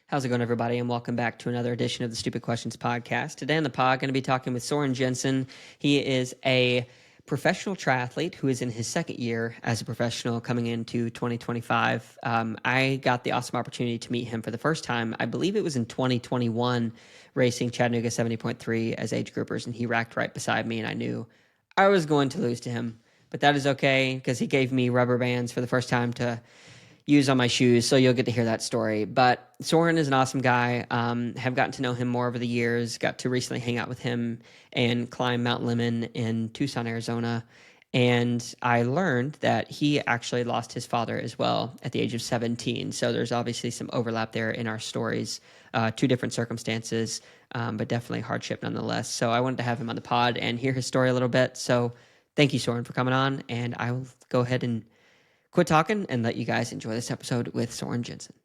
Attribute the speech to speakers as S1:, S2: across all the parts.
S1: How's it going, everybody? And welcome back to another edition of the Stupid Questions podcast. Today on the pod, going to be talking with Soren Jensen. He is a professional triathlete who is in his second year as a professional coming into 2025. I got the awesome opportunity to meet him for the first time. I believe it was in 2021, racing Chattanooga 70.3 as age groupers, and he racked right beside me, and I knew I was going to lose to him. But that is okay because he gave me rubber bands for the first time to use on my shoes, so you'll get to hear that story. But Soren is an awesome guy. Have gotten to know him more over the years. Got to recently hang out with him and climb Mount Lemmon in Tucson, Arizona. And I learned that he actually lost his father as well at the age of 17. So there's obviously some overlap there in our stories, two different circumstances, but definitely hardship nonetheless. So I wanted to have him on the pod and hear his story a little bit. So thank you, Soren, for coming on. And I will go ahead and quit talking and let you guys enjoy this episode with Soren Jensen.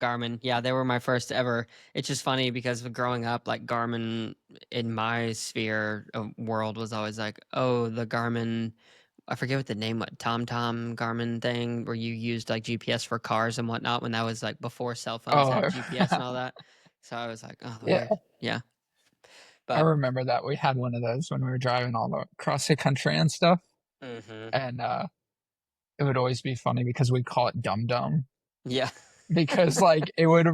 S1: Garmin, yeah, they were my first ever. It's just funny because growing up, like Garmin in my sphere of world was always like, oh, the Garmin, I forget what the name, what TomTom Garmin thing where you used like GPS for cars and whatnot when that was like before cell phones had
S2: Oh,
S1: GPS and all that. So I was like, oh,
S2: yeah.
S1: weird. Yeah.
S2: I
S1: But,
S2: remember that we had one of those when we were driving all across the country and stuff.
S1: hmm
S2: And it would always be funny because we call it Dum Dum
S1: yeah.
S2: because like it would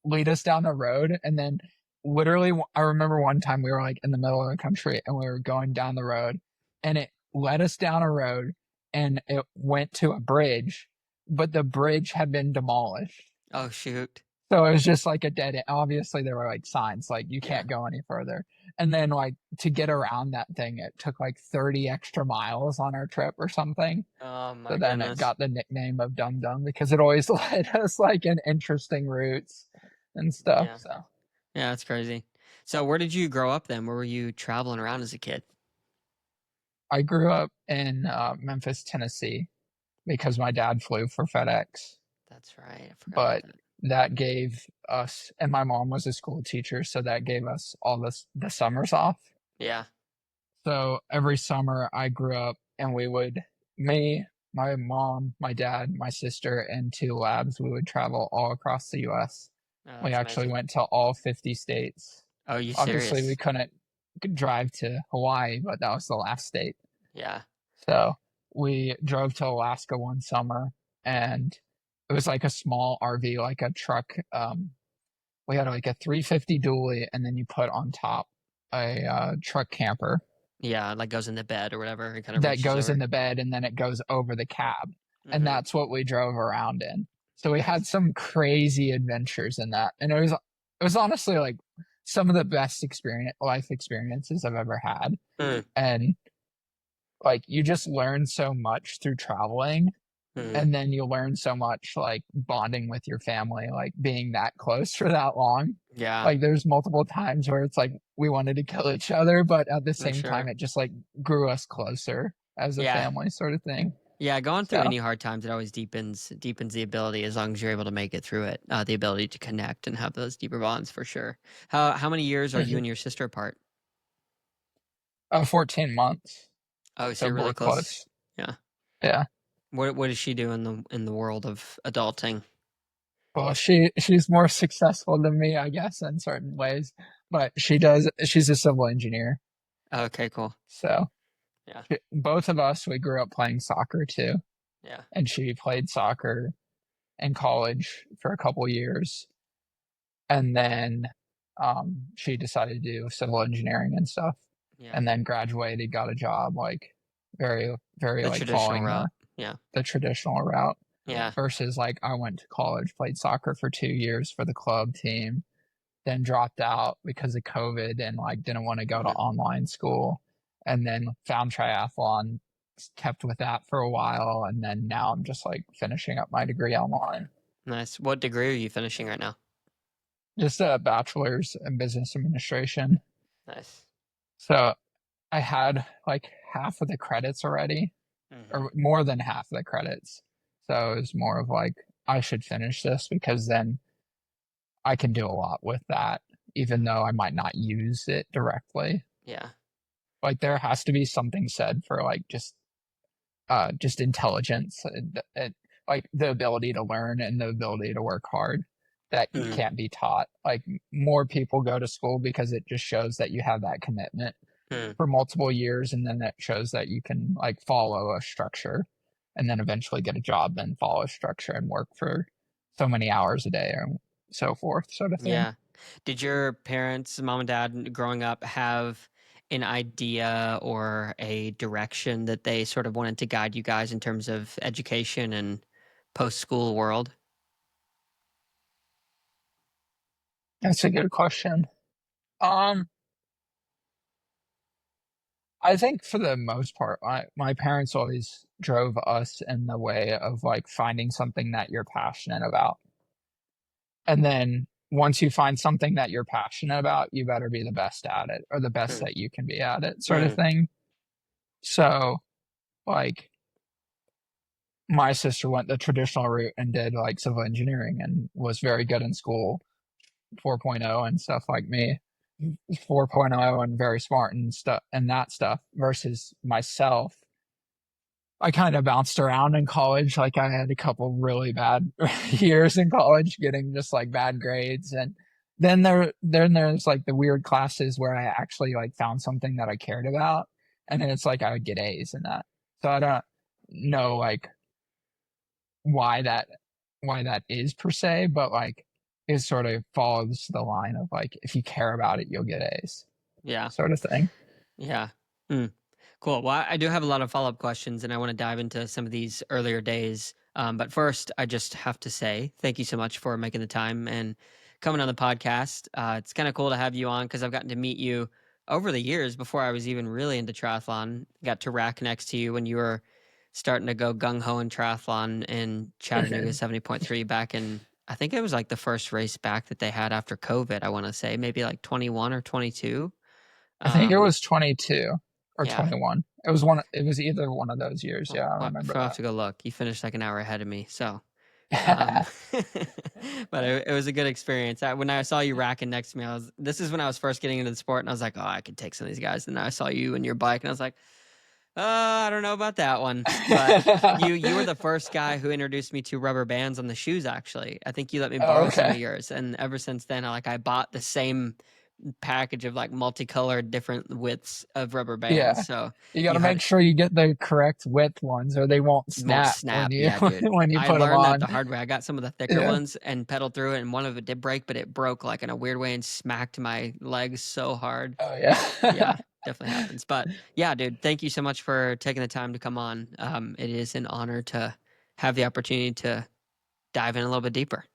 S2: lead us down the road. And then literally, I remember one time we were like in the middle of the country and we were going down the road and it led us down a road and it went to a bridge, but the bridge had been demolished.
S1: Oh, shoot.
S2: So it was just like a dead end. Obviously, there were like signs like you
S1: Yeah.
S2: can't go any further. And then like to get around that thing, it took like 30 extra miles on our trip or something.
S1: Oh,
S2: So
S1: my
S2: then it
S1: goodness.
S2: got the nickname of Dum Dum because it always led us like in interesting routes and stuff.
S1: Yeah.
S2: So
S1: Yeah, that's crazy. So where did you grow up then? Where were you traveling around as a kid?
S2: I grew up in Memphis, Tennessee because my dad flew for FedEx.
S1: That's right. I forgot about
S2: But
S1: that.
S2: that gave us, and my mom was a school teacher, so that gave us all the summers off.
S1: Yeah.
S2: So every summer I grew up and me, my mom, my dad, my sister, and two labs, we would travel all across the US.
S1: Oh,
S2: We
S1: that's
S2: actually
S1: amazing.
S2: went to all 50 states.
S1: Oh, you
S2: Obviously, we
S1: serious?
S2: couldn't drive to Hawaii, but that was the last state.
S1: Yeah.
S2: So we drove to Alaska one summer and it was like a small RV, like a truck. We had like a 350 dually and then you put on top a truck camper
S1: Yeah, like goes in the bed or whatever. It kind of
S2: that
S1: reaches
S2: goes in
S1: over.
S2: the bed and then it goes over the cab. And
S1: Mm-hmm.
S2: that's what we drove around in. So we had
S1: Nice.
S2: some crazy adventures in that. And it was honestly like some of the best life experiences I've ever had.
S1: Mm,
S2: And like you just learn so much through traveling.
S1: mm.
S2: And then you learn so much like bonding with your family, like being that close for that long.
S1: Yeah,
S2: Like there's multiple times where it's like we wanted to kill each other, but at the
S1: for
S2: same time
S1: sure.
S2: it just like grew us closer as a
S1: Yeah.
S2: family sort of thing.
S1: Yeah, going through
S2: So
S1: any hard times, it always deepens the ability as long as you're able to make it through it. The ability to connect and have those deeper bonds for sure. How many years are you
S2: mhm.
S1: and your sister apart?
S2: 14 months.
S1: Oh, so
S2: So
S1: you're really
S2: we're
S1: close.
S2: close.
S1: Yeah.
S2: Yeah.
S1: What does she do in the world of adulting?
S2: Well, she's more successful than me, I guess, in certain ways. But she's a civil engineer.
S1: Okay, cool.
S2: So
S1: Yeah.
S2: both of us, we grew up playing soccer too.
S1: Yeah.
S2: And she played soccer in college for a couple years. And then she decided to do civil engineering and stuff.
S1: Yeah.
S2: And then graduated, got a job, like very, very
S1: The
S2: like
S1: traditional
S2: following
S1: route. Yeah.
S2: the traditional route
S1: Yeah.
S2: versus like I went to college, played soccer for 2 years for the club team, then dropped out because of COVID and like didn't want to go to
S1: Hmm.
S2: online school and then found triathlon, kept with that for a while. And then now I'm just like finishing up my degree online.
S1: Nice. What degree are you finishing right now?
S2: Just a bachelor's in business administration.
S1: Nice.
S2: So I had like half of the credits already,
S1: Hmm.
S2: or more than half of the credits. So it was more of like, I should finish this because then I can do a lot with that, even though I might not use it directly.
S1: Yeah.
S2: Like there has to be something said for like just intelligence and like the ability to learn and the ability to work hard. that
S1: Mm,
S2: can't be taught. Like more people go to school because it just shows that you have that commitment
S1: mm.
S2: for multiple years, and then that shows that you can like follow a structure and then eventually get a job and follow a structure and work for so many hours a day or so forth, sort of thing.
S1: Yeah. Did your parents, mom and dad, growing up, have an idea or a direction that they sort of wanted to guide you guys in terms of education and post-school world?
S2: That's a good question. Um, I think for the most part, my parents always drove us in the way of like finding something that you're passionate about. And then once you find something that you're passionate about, you better be the best at it or the best
S1: Mm,
S2: that you can be at it, sort of
S1: mm,
S2: thing. So, like, my sister went the traditional route and did like civil engineering and was very good in school, 4.0 and stuff like me, 4.0 and very smart and stuff and that stuff versus myself. I kind of bounced around in college. Like I had a couple really bad years in college, getting just like bad grades, and then there's like the weird classes where I actually like found something that I cared about, and then it's like I would get A's in that. So I don't know like why that why that is per se, but like it sort of follows the line of like if you care about it, you'll get A's,
S1: yeah.
S2: sort of thing.
S1: Yeah. Mm. Cool. Well, I do have a lot of follow-up questions, and I want to dive into some of these earlier days. But first, I just have to say thank you so much for making the time and coming on the podcast. It's kind of cool to have you on because I've gotten to meet you over the years before I was even really into triathlon. Got to rack next to you when you were starting to go gung-ho in triathlon in Chattanooga 70.3 back in, I think it was like the first race back that they had after COVID, I want to say, maybe like 21 or 22.
S2: I think it
S1: Um,
S2: was 22 or
S1: yeah.
S2: 21. It was one. It was either one of those years. Yeah, I
S1: Well,
S2: remember
S1: I'll have to go look. You finished like an hour ahead of me, so um,
S2: that.
S1: but it was a good experience. When I saw you racking next to me, this is when I was first getting into the sport, and I was like, oh, I could take some of these guys. And then I saw you and your bike, and I was like, I don't know about that one. But you were the first guy who introduced me to rubber bands on the shoes. Actually, I think you let me
S2: Oh,
S1: borrow some of
S2: okay.
S1: yours, and ever since then, I bought the same package of like multicolored different widths of rubber bands.
S2: Yeah.
S1: So
S2: You got to
S1: you
S2: make
S1: had
S2: sure you get the correct width ones, or they won't
S1: won't
S2: snap
S1: snap.
S2: when
S1: Yeah, dude.
S2: you
S1: I
S2: put them
S1: learned that
S2: on.
S1: the hard way. I got some of the thicker
S2: Yeah.
S1: ones and pedaled through it, and one of it did break, but it broke like in a weird way and smacked my legs so hard.
S2: Oh yeah.
S1: Yeah, definitely happens. But yeah, dude, thank you so much for taking the time to come on. It is an honor to have the opportunity to dive in a little bit deeper.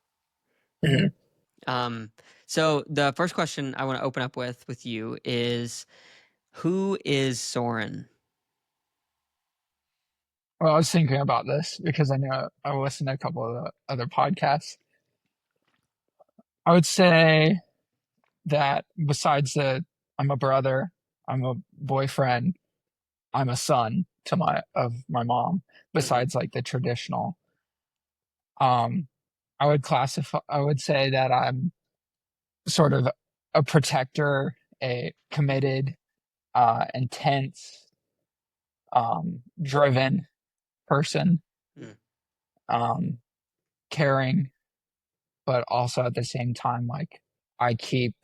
S2: Mhm.
S1: Um, so the first question I want to open up with you is, who is Soren?
S2: Well, I was thinking about this because I know I listened to a couple of the other podcasts. I would say that besides the I'm a brother, I'm a boyfriend, I'm a son to my mom,
S1: Hmm.
S2: besides like the traditional. Um, I would say that I'm sort of a protector, a committed, intense, driven person,
S1: Hmm.
S2: um, caring, but also at the same time, like I keep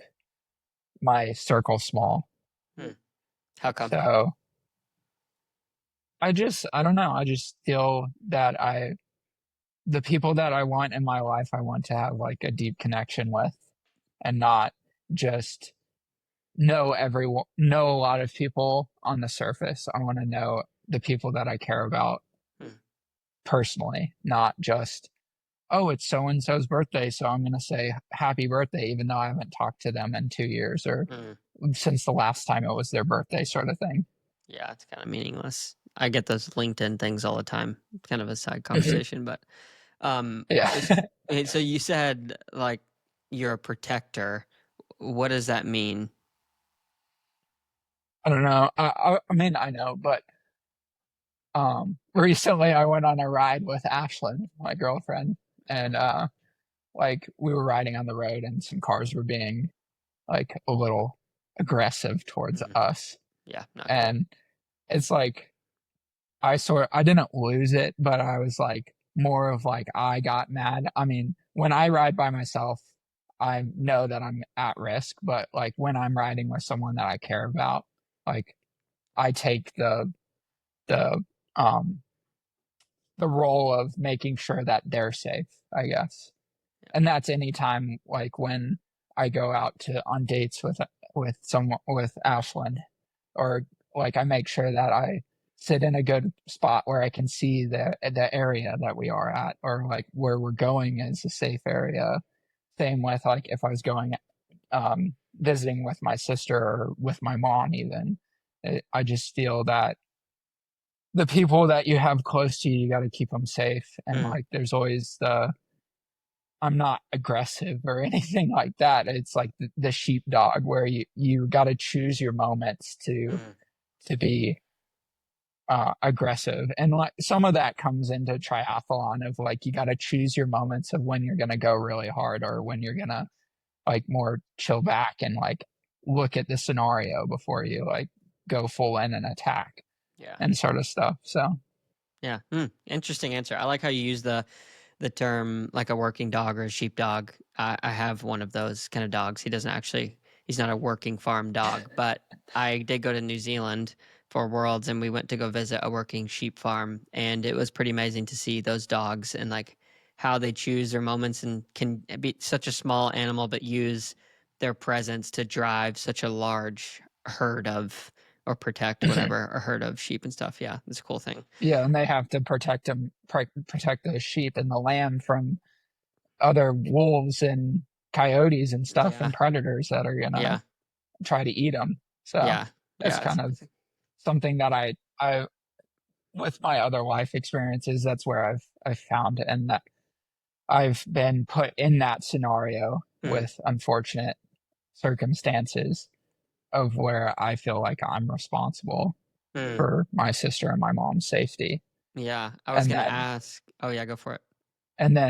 S2: my circle small.
S1: Hmm. How come?
S2: So I don't know. I just feel that the people that I want in my life, I want to have like a deep connection with and not just know a lot of people on the surface. I want to know the people that I care about
S1: Hmm.
S2: personally, not just, oh, it's so and so's birthday, so I'm going to say happy birthday, even though I haven't talked to them in 2 years or
S1: Hmm.
S2: since the last time it was their birthday, sort of thing.
S1: Yeah, it's kind of meaningless. I get those LinkedIn things all the time. It's kind of a side
S2: Mhm.
S1: conversation, but um,
S2: Yeah.
S1: so you said like you're a protector. What does that mean?
S2: I don't know. I mean, I know, but recently I went on a ride with Ashlyn, my girlfriend, and like we were riding on the road and some cars were being like a little aggressive towards
S1: Mhm.
S2: us.
S1: Yeah, not cool.
S2: And it's like I didn't lose it, but I was like more of like I got mad. I mean, when I ride by myself, I know that I'm at risk, but like when I'm riding with someone that I care about, like I take the um the role of making sure that they're safe, I guess. And that's anytime like when I go out to on dates with someone with Ashland, or like I make sure that I sit in a good spot where I can see the area that we are at, or like where we're going is a safe area. Same with like if I was going visiting with my sister or with my mom even. I just feel that the people that you have close to you, you got to keep them safe. And
S1: Mm,
S2: like there's always the I'm not aggressive or anything like that. It's like the sheepdog where you got to choose your moments
S1: mm,
S2: to be aggressive, and like some of that comes into triathlon of like you got to choose your moments of when you're gonna go really hard or when you're gonna like more chill back and like look at the scenario before you like go full in and attack
S1: yeah.
S2: and sort of stuff. So
S1: Yeah. Interesting answer. I like how you use the term like a working dog or a sheepdog. I have one of those kind of dogs. He's not a working farm dog, but I did go to New Zealand for Worlds and we went to go visit a working sheep farm. And it was pretty amazing to see those dogs and like how they choose their moments and can be such a small animal, but use their presence to drive such a large herd of, or protect whatever, a herd of sheep and stuff. Yeah, it's a cool thing.
S2: yeah, and they have to protect the sheep and the lamb from other wolves and coyotes and stuff
S1: Yeah.
S2: and predators that are gonna
S1: Yeah.
S2: try to eat them. So
S1: Yeah.
S2: that's
S1: Yeah. It's
S2: kind of
S1: amazing.
S2: something that I with my other life experiences, that's where I've found, and that I've been put in that scenario
S1: Mm,
S2: with unfortunate circumstances of where I feel like I'm responsible
S1: mm.
S2: for my sister and my mom's safety.
S1: Yeah, I was
S2: And
S1: gonna
S2: then
S1: ask. Oh yeah, go for it.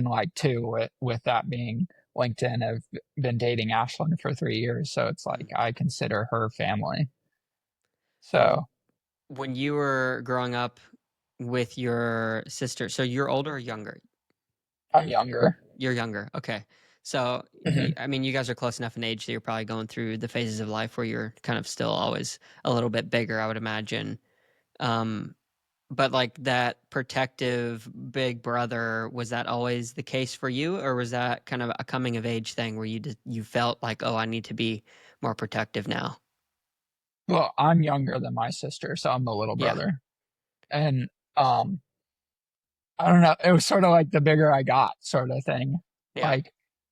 S2: like too with that being LinkedIn, I've been dating Ashlyn for 3 years, so it's
S1: Mm.
S2: like I consider her family.
S1: W-
S2: So
S1: When you were growing up with your sister, so you're older or younger?
S2: I'm younger.
S1: You're younger. Okay. So,
S2: Mhm.
S1: I mean, you guys are close enough in age that you're probably going through the phases of life where you're kind of still always a little bit bigger, I would imagine. Um, but like that protective big brother, was that always the case for you, or was that kind of a coming of age thing where you felt like, oh, I need to be more protective now?
S2: Well, I'm younger than my sister, so I'm the little
S1: Yeah.
S2: brother. And um I don't know, it was sort of like the bigger I got sort of thing.
S1: Yeah.
S2: Like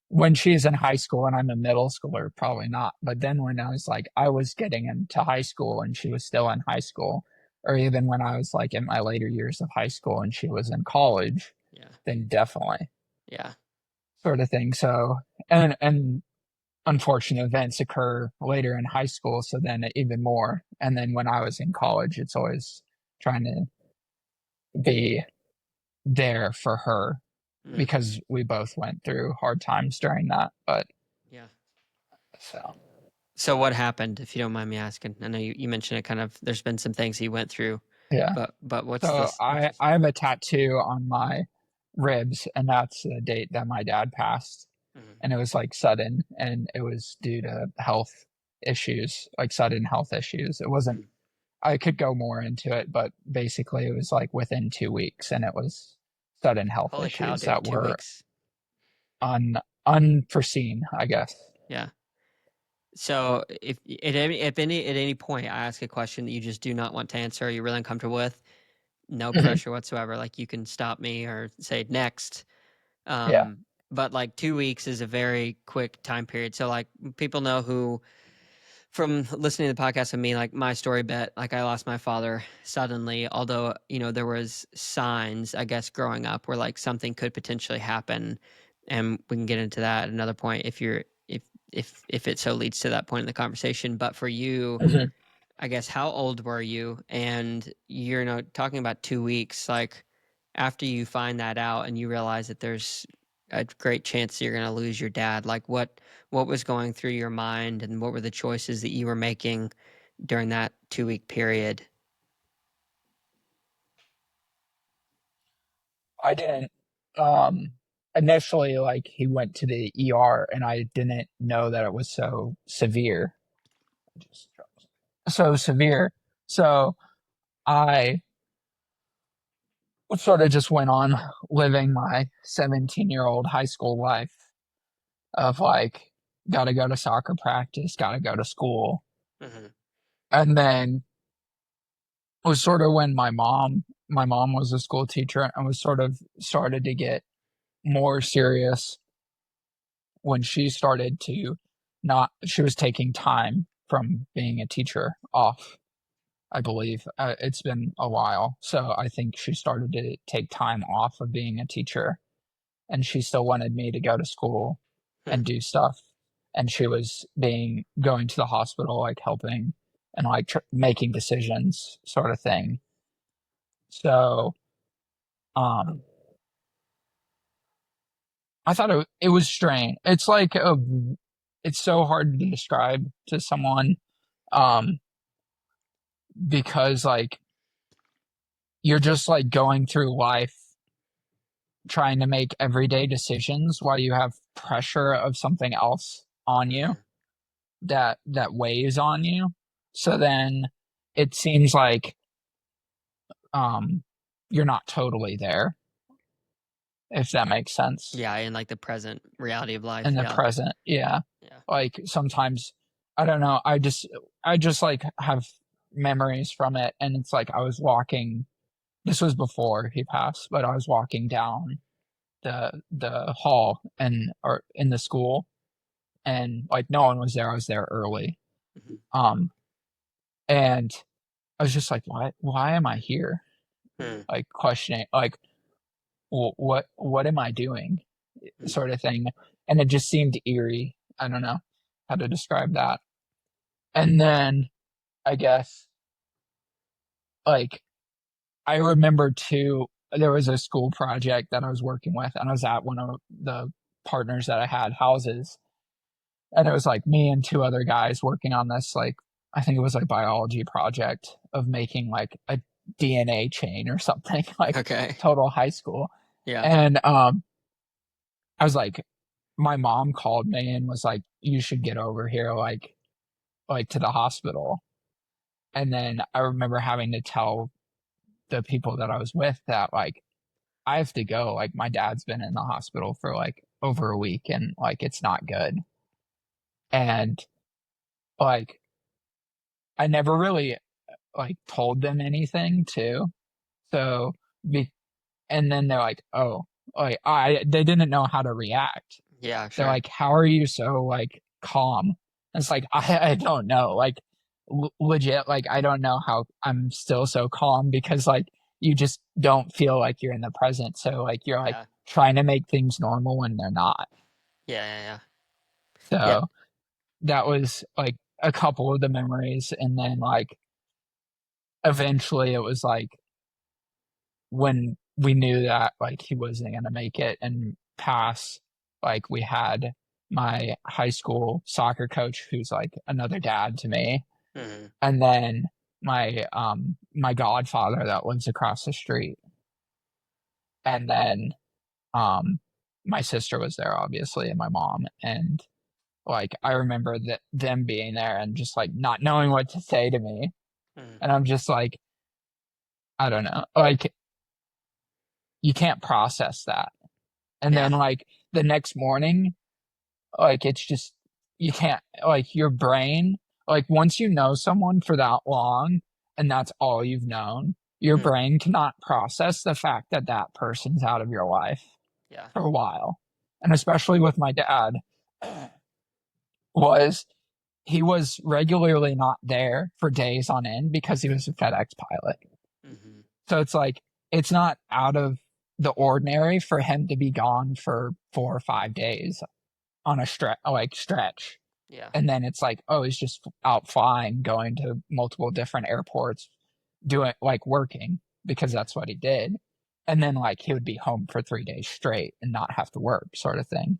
S2: when she's in high school and I'm a middle schooler, probably not. But then when I was getting into high school and she was still in high school, or even when I was like in my later years of high school and she was in college,
S1: Yeah.
S2: then definitely
S1: Yeah.
S2: sort of thing. So and unfortunate events occur later in high school, so then even more. And then when I was in college, it's always trying to be there for her
S1: Mm.
S2: because we both went through hard times during that. But
S1: Yeah.
S2: so
S1: So what happened, if you don't mind me asking? I know you mentioned it kind of there's been some things you went through,
S2: yeah.
S1: but what's
S2: So
S1: this what's this?
S2: I have a tattoo on my ribs, and that's the date that my dad passed.
S1: Mhm.
S2: And it was like sudden, and it was due to health issues, like sudden health issues. It wasn't,
S1: Mm.
S2: I could go more into it, but basically it was like within 2 weeks, and it was sudden health
S1: Holy cow,
S2: issues
S1: dude,
S2: that
S1: two
S2: were
S1: weeks.
S2: unforeseen, I guess.
S1: Yeah. So if at any point I ask a question that you just do not want to answer, or you're really uncomfortable with, no pressure whatsoever. Like you can stop me or say next.
S2: Yeah.
S1: But like 2 weeks is a very quick time period. So like people know who from listening to the podcast with me, like my story bit, like I lost my father suddenly, although, there was signs, I guess, growing up where like something could potentially happen. And we can get into that at another point if it so leads to that point in the conversation. But for you,
S2: Mhm.
S1: I guess, how old were you? And you're, talking about 2 weeks, like after you find that out and you realize that there's a great chance that you're going to lose your dad, like what was going through your mind and what were the choices that you were making during that 2 week period?
S2: I didn't. Um, initially, like, he went to the ER, and I didn't know that it was so severe. So severe. So I sort of just went on living my 17-year-old high school life of like, gotta go to soccer practice, gotta go to school.
S1: Hmm.
S2: And then it was sort of when my mom was a school teacher and was sort of started to get more serious when she started to not, she was taking time from being a teacher off, I believe. It's been a while. So I think she started to take time off of being a teacher, and she still wanted me to go to school
S1: Hmm.
S2: and do stuff. And she was going to the hospital, like helping and like making decisions, sort of thing. So, um, I thought it was strange. It's like it's so hard to describe to someone, um, because like you're just like going through life trying to make everyday decisions while you have pressure of something else on you
S1: Hmm.
S2: that weighs on you. So then it seems like um you're not totally there, if that makes sense.
S1: Yeah, in like the present reality of life.
S2: In the
S1: Yeah.
S2: present, yeah.
S1: Yeah.
S2: Like sometimes I don't know, I just like have memories from it, and it's like I was walking, this was before he passed, but I was walking down the hall and or in the school, and like no one was there. I was there early.
S1: Hmm.
S2: Um and I was just like, why am I here?
S1: Hmm.
S2: Like questioning, like, what am I doing?
S1: Hmm.
S2: Sort of thing. And it just seemed eerie. I don't know how to describe that. And then I guess like I remember too, there was a school project that I was working with, and I was at one of the partners that I had houses, and it was like me and two other guys working on this, like, I think it was like biology project of making like a DNA chain or something, like
S1: Okay.
S2: total high school.
S1: Yeah.
S2: And I was like, my mom called me and was like, you should get over here, like to the hospital. And then I remember having to tell the people that I was with that like I have to go. Like my dad's been in the hospital for like over a week, and like it's not good. And like I never really like told them anything too. So be and then they're like, "Oh, like they didn't know how to react."
S1: Yeah,
S2: They're
S1: sure.
S2: like, "How are you so like calm?" And it's like I don't know. Like legit, like I don't know how I'm still so calm, because like you just don't feel like you're in the present. So like you're like
S1: Yeah.
S2: trying to make things normal when they're not.
S1: Yeah, yeah, yeah.
S2: So that was like a couple of the memories. And then like eventually it was like when we knew that like he wasn't going to make it and pass, like we had my high school soccer coach who's like another dad to me,
S1: Yeah. Hmm.
S2: and then my godfather that lives across the street, and then um my sister was there obviously, and my mom. And like I remember that them being there and just like not knowing what to say to me,
S1: Hmm.
S2: and I'm just like, I don't know, like you can't process that. And
S1: Yeah.
S2: then like the next morning, like it's just, you can't, like your brain, like once you know someone for that long and that's all you've known, your
S1: Hmm.
S2: brain cannot process the fact that that person's out of your life
S1: Yeah.
S2: for a while. And especially with my dad, was he was regularly not there for days on end because he was a FedEx pilot.
S1: Hmm.
S2: So it's like it's not out of the ordinary for him to be gone for 4 or 5 days on a stretch.
S1: Yeah.
S2: And then it's like, oh, he's just out flying, going to multiple different airports, doing like working, because
S1: Yeah.
S2: that's what he did. And then like he would be home for 3 days straight and not have to work,
S1: Hmm.
S2: sort of thing.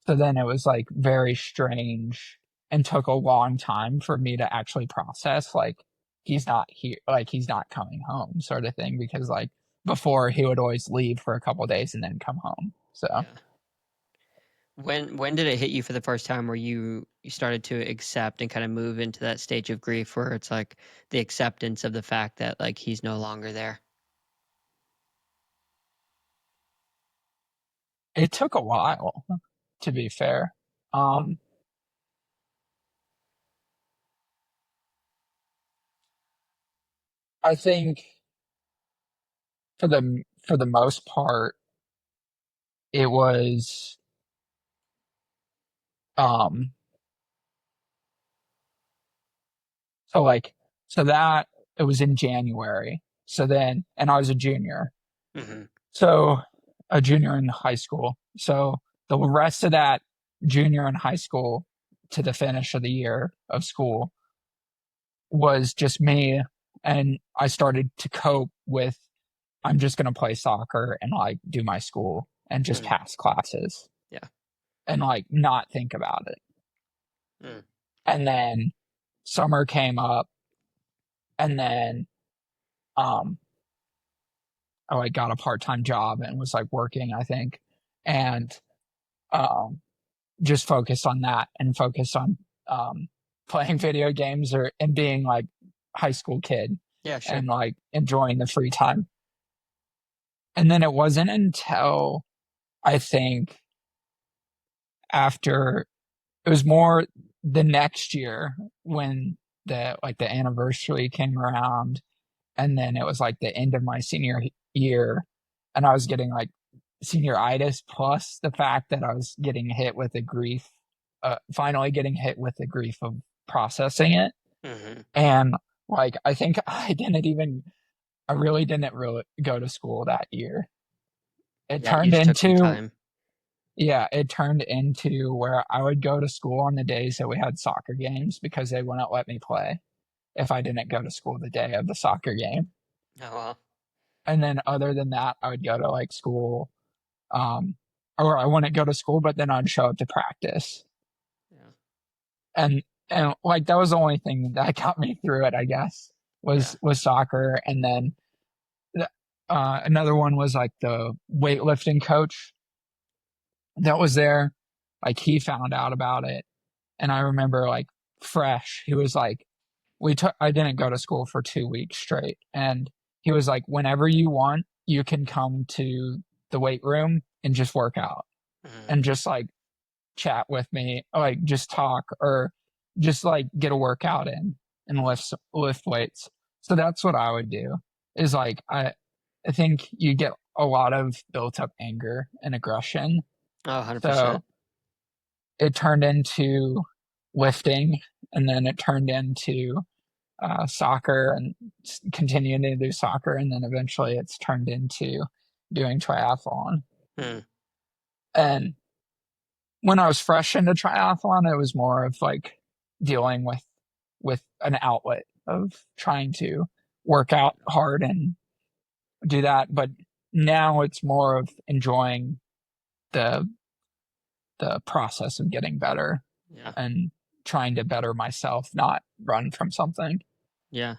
S2: So then it was like very strange and took a long time for me to actually process like he's not here, like he's not coming home, sort of thing, because like before he would always leave for a couple of days and then come home. So
S1: Yeah. When did it hit you for the first time where you started to accept and kind of move into that stage of grief where it's like the acceptance of the fact that like he's no longer there?
S2: it took a while, to be fair. Um, I think for the most part, it was um so like so that it was in January. So then, and I was a junior.
S1: Hmm.
S2: So a junior in high school. So the rest of that junior in high school to the finish of the year of school was just me. And I started to cope with I'm just going to play soccer and like do my school and just
S1: Mm.
S2: pass classes
S1: Yeah.
S2: and like not think about it.
S1: Mm.
S2: And then summer came up and then um I like got a part-time job and was like working, I think, and um just focused on that and focused on um playing video games or and being like high school kid
S1: Yeah, sure.
S2: and like enjoying the free time. And then it wasn't until I think after it was more the next year when the anniversary came around and then it was like the end of my senior year and I was getting like senioritis plus the fact that I was getting hit with the grief finally getting hit with the grief of processing it.
S1: Hmm.
S2: And like I really didn't really go to school that year. It
S1: Yeah, you
S2: turned
S1: just took some
S2: into
S1: time.
S2: Yeah, it turned into where I would go to school on the days that we had soccer games because they wouldn't let me play if I didn't go to school the day of the soccer game.
S1: Oh well.
S2: And then other than that, I would go to like school, um, or I wouldn't go to school, but then I'd show up to practice.
S1: Yeah.
S2: And like that was the only thing that got me through it, I guess,
S1: Yeah.
S2: was soccer. And then another one was like the weightlifting coach that was there. Like he found out about it. And I remember like fresh, he was like, I didn't go to school for 2 weeks straight. And he was like, whenever you want, you can come to the weight room and just work out
S1: Hmm.
S2: and just like chat with me, like just talk or just like get a workout in and lift weights. So that's what I would do is like, I think you get a lot of built up anger and aggression.
S1: Oh, 100%.
S2: So it turned into lifting and then it turned into soccer and continuing to do soccer. And then eventually it's turned into doing triathlon.
S1: Mm.
S2: And when I was fresh into triathlon, it was more of like dealing with an outlet of trying to work out hard and do that. But now it's more of enjoying the the process of getting better
S1: Yeah.
S2: and trying to better myself, not run from something.
S1: Yeah.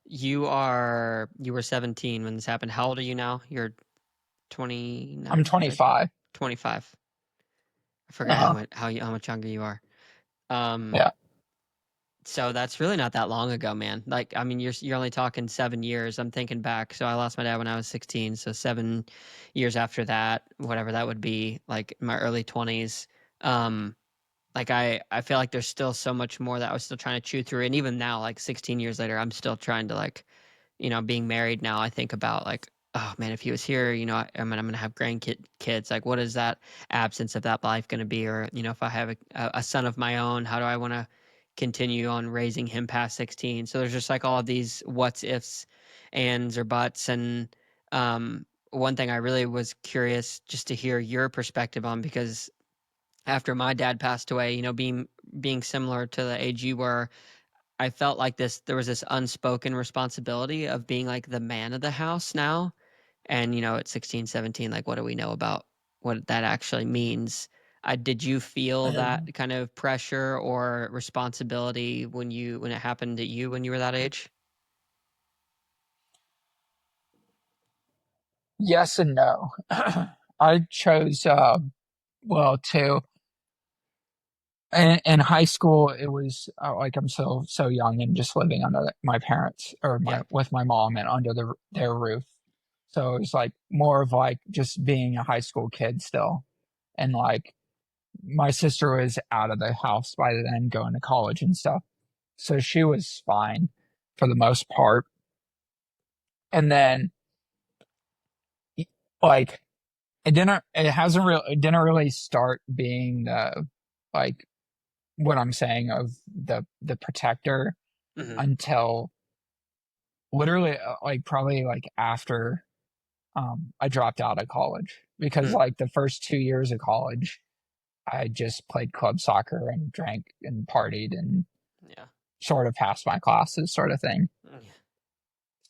S1: You were 17 when this happened. How old are you now? You're
S2: I'm
S1: 29, right?
S2: 25.
S1: 25. I forgot
S2: Uh,
S1: how much younger you are. Um,
S2: yeah.
S1: so that's really not that long ago, man. Like, I mean, you're only talking 7 years. I'm thinking back. So I lost my dad when I was 16. So 7 years after that, whatever that would be, like in my early 20s. Um, like I feel like there's still so much more that I was still trying to chew through. And even now, like 16 years later, I'm still trying to like, being married now, I think about like, oh man, if he was here, I'm gonna have kids. Like, what is that absence of that life going to be? Or, if I have a son of my own, how do I want to continue on raising him past 16? So there's just like all of these what's ifs, ands or buts. And one thing I really was curious just to hear your perspective on, because after my dad passed away, being similar to the age you were, I felt like there was this unspoken responsibility of being like the man of the house now. And, at 16, 17, like, what do we know about what that actually means? Did you feel that
S2: Um,
S1: kind of pressure or responsibility when it happened to you when you were that age?
S2: Yes and no. I chose, well, two. In high school, it was like I'm so young and just living under my parents or
S1: Yeah.
S2: my with my mom and under their roof. So it was like more of like just being a high school kid still, and like my sister was out of the house by then, going to college and stuff. So she was fine for the most part. And then like it didn't really start being the like what I'm saying of the protector
S1: Hmm.
S2: until literally like probably like after I dropped out of college, because
S1: Mm.
S2: like the first 2 years of college I just played club soccer and drank and partied and
S1: Yeah.
S2: sort of passed my classes sort of thing.
S1: Yeah.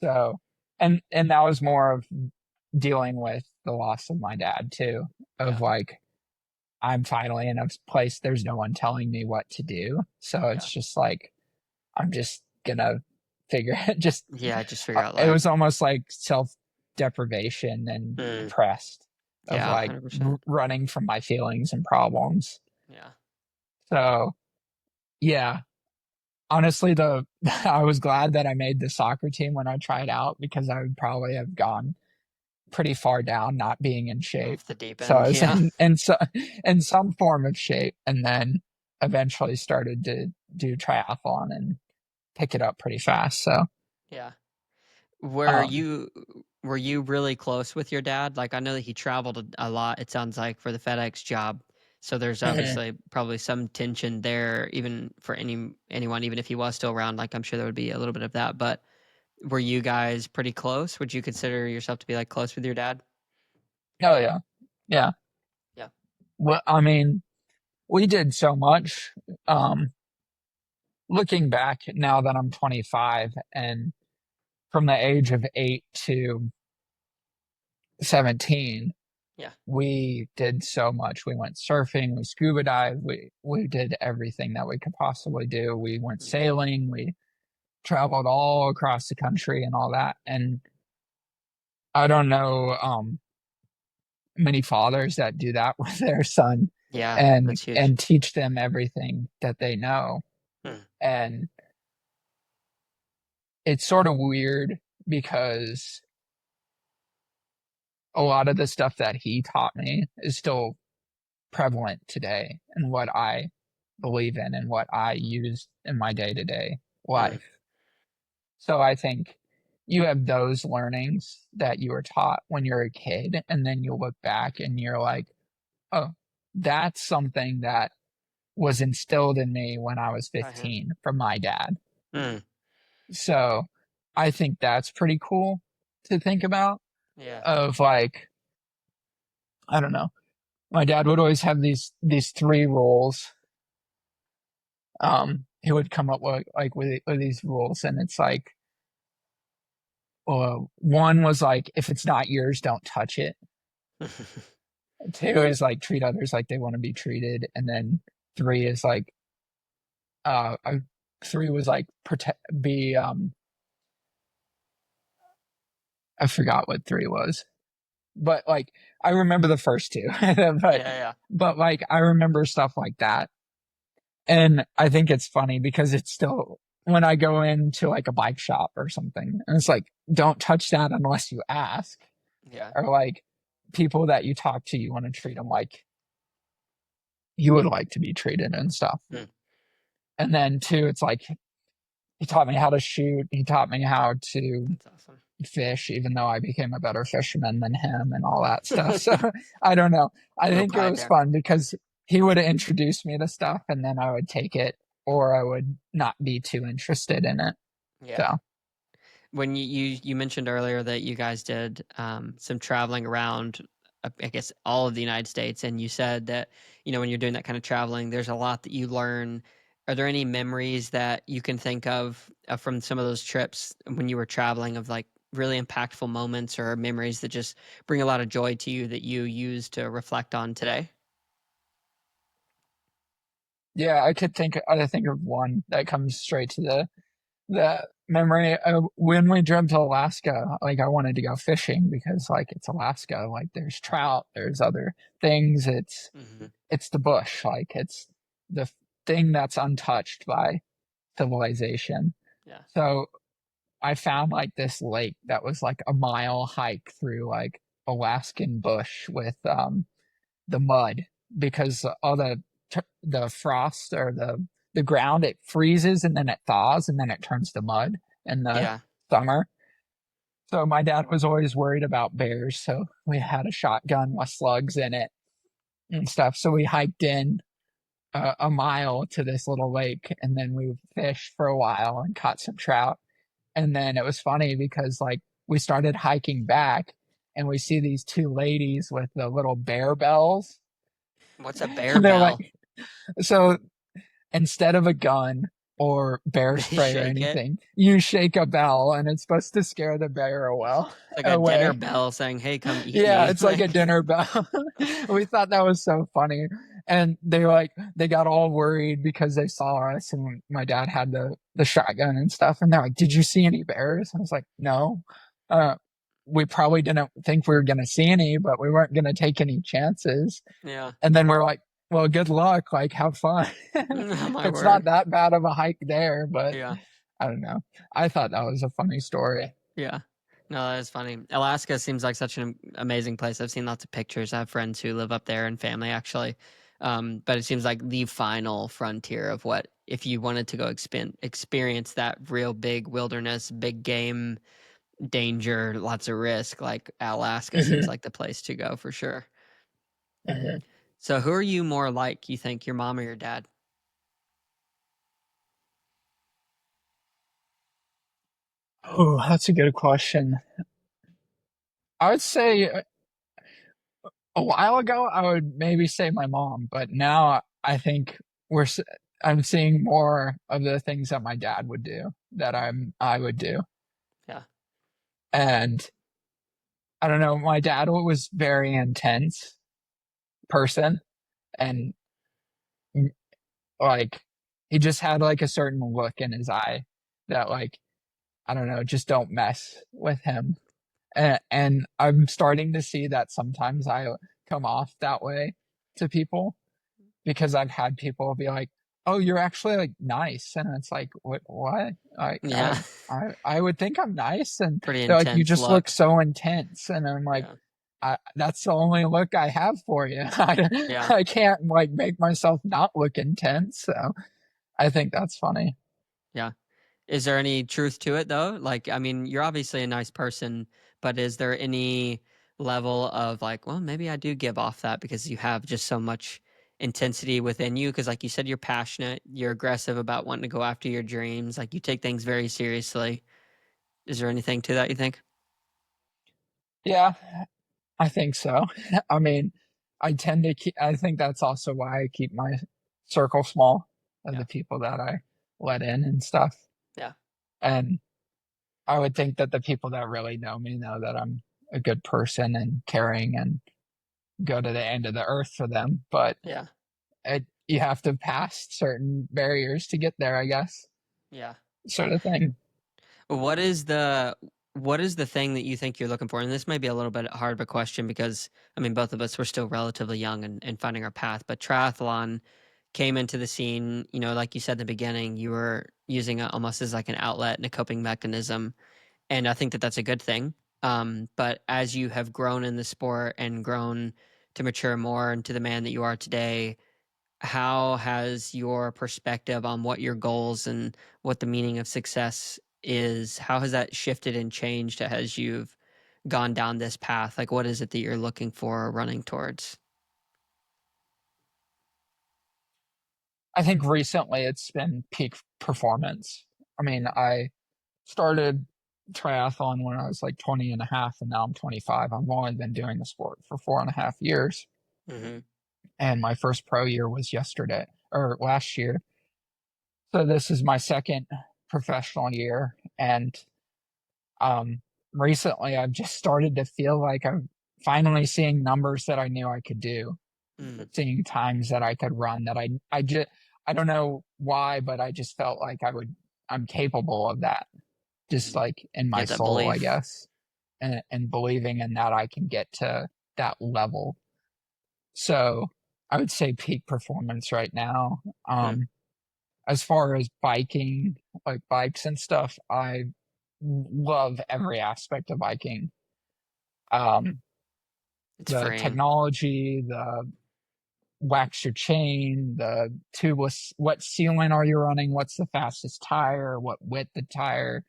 S2: So and that was more of dealing with the loss of my dad too, of
S1: Yeah.
S2: like I'm finally in a place there's no one telling me what to do. So
S1: Yeah.
S2: it's just like I'm just gonna figure it. Just
S1: Yeah. Just figure out
S2: it
S1: life.
S2: was almost like self deprivation and
S1: Mm.
S2: depressed of
S1: Yeah.
S2: like
S1: 100%.
S2: running from my feelings and problems.
S1: Yeah.
S2: So yeah, honestly, the I was glad that I made the soccer team when I tried out, because I would probably have gone pretty far down not being in shape.
S1: Off the deep
S2: So I
S1: end.
S2: was
S1: Yeah.
S2: in some form of shape, and then eventually started to do triathlon and pick it up pretty fast. So
S1: Yeah. Were
S2: um
S1: you were you really close with your dad? Like I know that he traveled a lot, it sounds like, for the FedEx job. So there's obviously probably some tension there even for anyone, even if he was still around, like I'm sure there would be a little bit of that. But were you guys pretty close? Would you consider yourself to be like close with your dad?
S2: oh yeah. Yeah.
S1: Yeah.
S2: Well, I mean, we did so much. Um Looking back now that I'm 25, and from the age of 8 to 17,
S1: Yeah.
S2: we did so much. We went surfing, we scuba dived, we did everything that we could possibly do. We went
S1: Mm.
S2: sailing, we traveled all across the country and all that. And I don't know many fathers that do that with their son
S1: Yeah, that's huge.
S2: and teach them everything that they know.
S1: Mm.
S2: And it's sort of weird because a lot of the stuff that he taught me is still prevalent today and what I believe in and what I use in my day to day
S1: Mm.
S2: life. So I think you have those learnings that you were taught when you're a kid, and then you look back and you're like, oh, that's something that was instilled in me when I was
S1: By him.
S2: 15 from my dad.
S1: Mm.
S2: So I think that's pretty cool to think about,
S1: Yeah.
S2: of like, I don't know. My dad would always have these three rules. He would come up with like with these rules, and it's like, one was like, if it's not yours, don't touch it. Two is like, treat others like they want to be treated, and then three is like, I, three was like protect, be I forgot what three was, but like I remember the first two, but
S1: Yeah, yeah.
S2: like I remember stuff like that. And I think it's funny because it's still, when I go into like a bike shop or something, and it's like, don't touch that unless you ask.
S1: Yeah.
S2: Or like people that you talk to, you want to treat them like you would like to be treated and stuff.
S1: Mm.
S2: And then two, it's like he taught me how to shoot. He taught me how to
S1: That's awesome.
S2: fish, even though I became a better fisherman than him and all that stuff. So I don't know. I
S1: Little
S2: think it
S1: pride
S2: was
S1: there.
S2: fun because he would introduce me to stuff, and then I would take it, or I would not be too interested in it.
S1: Yeah.
S2: So
S1: When you mentioned earlier that you guys did some traveling around, I guess, all of the United States, and you said that, when you're doing that kind of traveling, there's a lot that you learn. Are there any memories that you can think of from some of those trips when you were traveling, of like really impactful moments or memories that just bring a lot of joy to you that you use to reflect on today?
S2: yeah, I think of one that comes straight to the memory when we drove to Alaska, like I wanted to go fishing because like it's Alaska, like there's trout, there's other things.
S1: Hmm.
S2: It's the bush, like it's the thing that's untouched by civilization.
S1: Yeah.
S2: So I found like this lake that was like a mile hike through like Alaskan bush with the mud because all the frost or the ground it freezes and then it thaws and then it turns to mud in the
S1: Yeah.
S2: summer. So my dad was always worried about bears, so we had a shotgun with slugs in it and stuff. So we hiked in a mile to this little lake and then we fished for a while and caught some trout. And then it was funny because like we started hiking back and we see these two ladies with the little bear bells.
S1: What's a bear
S2: And they're
S1: bell?
S2: like, so instead of a gun or bear
S1: They
S2: spray or
S1: shake it.
S2: anything, you shake a bell and it's supposed to scare the bear
S1: It's like a dinner
S2: away.
S1: bell saying, "Hey, come eat
S2: Yeah,
S1: me."
S2: it's like a dinner bell. We thought that was so funny. And they got all worried because they saw us and my dad had the shotgun and stuff. And they're like, "Did you see any bears?" I was like, "No." Uh, we probably didn't think we were going to see any, but we weren't going to take any chances.
S1: Yeah.
S2: And then we're like, well, good luck. Like, have fun.
S1: Oh my
S2: It's not
S1: word.
S2: that bad of a hike there, but
S1: Yeah.
S2: I don't know. I thought that was a funny story.
S1: Yeah. No, that is funny. Alaska seems like such an amazing place. I've seen lots of pictures. I have friends who live up there and family actually. But it seems like the final frontier of what if you wanted to go experience that real big wilderness, big game, danger, lots of risk, like Alaska seems
S2: Mhm,
S1: like the place to go for sure.
S2: mhm.
S1: So who are you more like, you think, your mom or your dad?
S2: Oh, that's a good question. I would say a while ago, I would maybe say my mom, but now I think we're, s- I'm seeing more of the things that my dad would do that I would do.
S1: Yeah.
S2: And I don't know, my dad was very intense person and like he just had like a certain look in his eye that like I don't know, just don't mess with him. And I'm starting to see that sometimes I come off that way to people because I've had people be like, "Oh, you're actually like nice," and it's like, "What? What?
S1: Yeah.
S2: I would think I'm nice," and
S1: Pretty
S2: they're like, "You
S1: intense
S2: just look
S1: look.
S2: so intense," and I'm like,
S1: Yeah.
S2: "That's the only look I have for you.
S1: Yeah.
S2: I can't like make myself not look intense." So I think that's funny.
S1: Yeah. Is there any truth to it though? Like, I mean, you're obviously a nice person, but is there any level of like, well, maybe I do give off that because you have just so much intensity within you? Because, like you said, you're passionate, you're aggressive about wanting to go after your dreams, like you take things very seriously. Is there anything to that you think?
S2: Yeah, I think so. I mean, I tend to keep, I think that's also why I keep my circle small of
S1: Yeah.
S2: the people that I let in and stuff.
S1: Yeah.
S2: And I would think that the people that really know me know that I'm a good person and caring and go to the end of the earth for them. But
S1: Yeah.
S2: you have to pass certain barriers to get there, I guess,
S1: Yeah.
S2: sort of thing.
S1: What is the thing that you think you're looking for? And this may be a little bit hard of a question because I mean both of us were still relatively young and finding our path, but triathlon came into the scene, like you said in the beginning, you were using it almost as like an outlet and a coping mechanism. And I think that that's a good thing. But as you have grown in the sport and grown to mature more into the man that you are today, how has your perspective on what your goals and what the meaning of success is, how has that shifted and changed as you've gone down this path? Like, what is it that you're looking for or running towards?
S2: I think recently it's been peak performance. I mean, I started triathlon when I was like 20 and a half, and now I'm 25. I've only been doing the sport for 4.5 years.
S1: Hmm.
S2: And my first pro year was yesterday or last year. So this is my second professional year. And um, recently I've just started to feel like I'm finally seeing numbers that I knew I could do,
S1: Mm.
S2: seeing times that I could run that I don't know why, but I just felt like I'm capable of that. just like in
S1: You
S2: my
S1: have that
S2: soul, I
S1: belief.
S2: guess, and believing in that I can get to that level. So I would say peak performance right now.
S1: Hmm.
S2: As far as biking, like bikes and stuff, I love every aspect of biking. Um,
S1: It's
S2: the
S1: freeing.
S2: technology, the wax your chain, the tubeless, what sealant are you running? What's the fastest tire? What width the tire?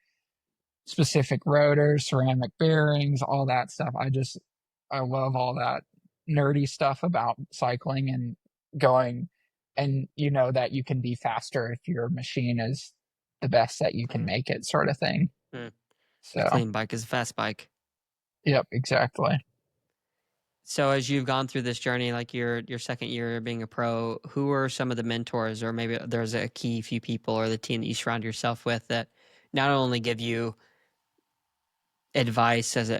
S2: Specific rotors, ceramic bearings, all that stuff. I love all that nerdy stuff about cycling and going, and you know that you can be faster if your machine is the best that you can
S1: Hmm.
S2: make it, sort of thing.
S1: Hmm. A
S2: So,
S1: clean bike is a fast bike.
S2: yep, exactly.
S1: So as you've gone through this journey, like your second year being a pro, who are some of the mentors, or maybe there's a key few people or the team that you surround yourself with that not only give you advice as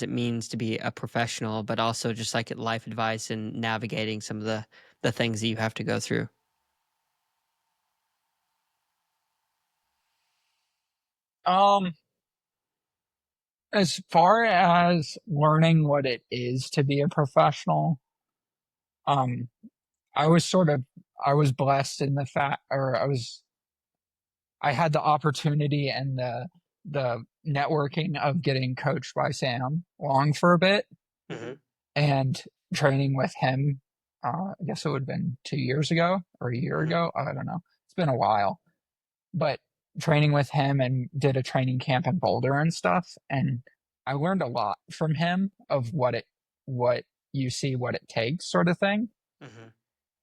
S1: it means to be a professional, but also just like life advice and navigating some of the things that you have to go through.
S2: Um, as far as learning what it is to be a professional, um, I was sort of I was blessed in the fact, or I had the opportunity and the networking of getting coached by Sam Long for a bit
S1: Hmm.
S2: and training with him. I guess it would have been 2 years ago or a year
S1: Hmm.
S2: ago. I don't know. It's been a while, but training with him and did a training camp in Boulder and stuff. And I learned a lot from him of what you see, what it takes, sort of thing,
S1: Hmm.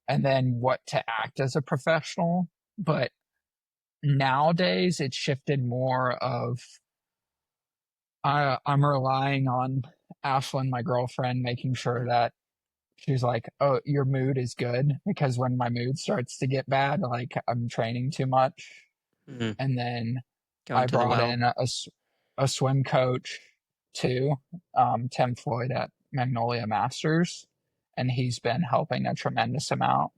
S2: and then what to act as a professional. But nowadays, it's shifted more of I'm relying on Ashlyn, my girlfriend, making sure that she's like, "Oh, your mood is good," because when my mood starts to get bad, like I'm training too much.
S1: Hmm.
S2: And then I
S1: Going to the
S2: brought
S1: well.
S2: in a swim coach too, Tim Floyd at Magnolia Masters, and he's been helping a tremendous amount.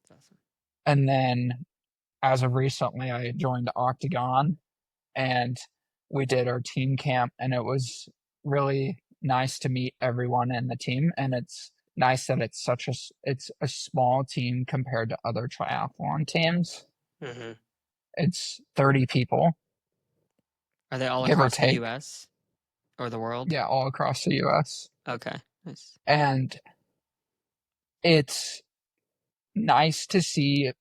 S1: That's awesome.
S2: And then as of recently, I joined Octagon and we did our team camp, and it was really nice to meet everyone in the team. And it's nice that it's a small team compared to other triathlon teams.
S1: Hmm.
S2: It's 30 people,
S1: Are they all
S2: give or
S1: across the
S2: take.
S1: U.S. or the world?
S2: Yeah, all across the US.
S1: Okay, nice.
S2: And it's nice to see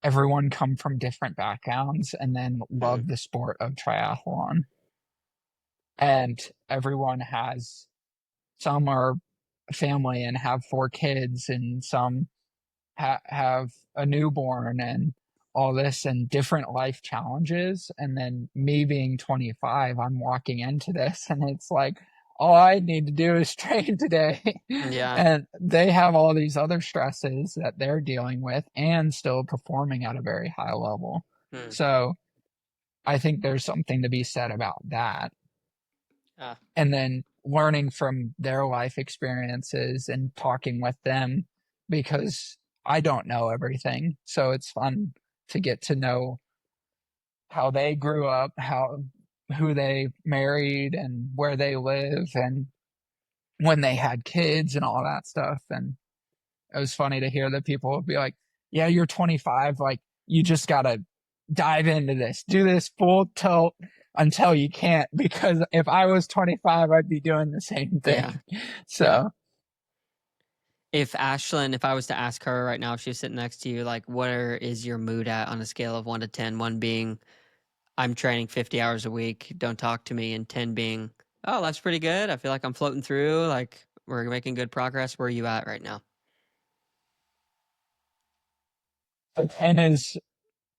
S2: everyone come from different backgrounds and then
S1: Hmm.
S2: love the sport of triathlon. And everyone has, some are family and have 4 kids, and some have a newborn and all this and different life challenges. And then me being 25, I'm walking into this and it's like, all I need to do is train today.
S1: Yeah.
S2: And they have all these other stresses that they're dealing with and still performing at a very high level.
S1: Hmm.
S2: So I think there's something to be said about that.
S1: Ah.
S2: And then learning from their life experiences and talking with them, because I don't know everything. So it's fun to get to know how they grew up, how who they married and where they live and when they had kids and all that stuff. And it was funny to hear that people would be like, "Yeah, you're 25, like you just got to dive into this. Do this full tilt until you can't, because if I was 25, I'd be doing the same
S1: Yeah.
S2: thing."
S1: Yeah.
S2: So,
S1: If I was to ask her right now, if she was sitting next to you, like, where is your mood at on a scale of 1 to 10? One being, I'm training 50 hours a week, don't talk to me, and 10 being, oh, that's pretty good. I feel like I'm floating through, like, we're making good progress. Where are you at right now?
S2: 10 is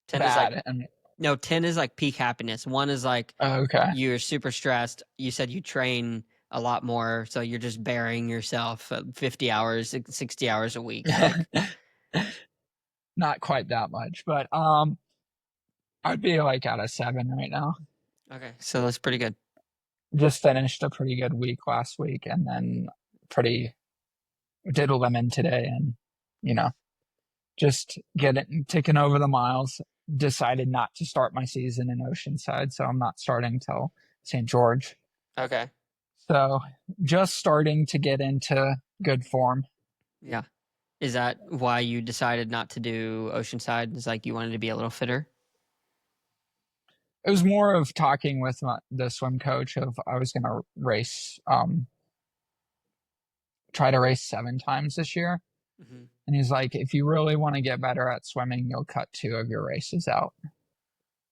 S1: 10 is like,
S2: bad. And
S1: no, 10 is like peak happiness. One is like,
S2: okay.
S1: you're super stressed. You said you train a lot more, so you're just burying yourself 50 hours, 60 hours a week. Like,
S2: Not quite that much, but I'd be like at a 7 right now.
S1: okay, so that's pretty good.
S2: Just finished a pretty good week last week and then pretty did a lemon today, and you know, just getting ticking over the miles. decided not to start my season in Oceanside, so I'm not starting till St. George.
S1: Okay.
S2: So just starting to get into good form.
S1: Yeah. Is that why you decided not to do Oceanside? Is like you wanted to be a little fitter?
S2: It was more of talking with the swim coach of I was going to race, try to race 7 times this year.
S1: Mm-hmm.
S2: And he's like, if you really want to get better at swimming, you'll cut 2 of your races out.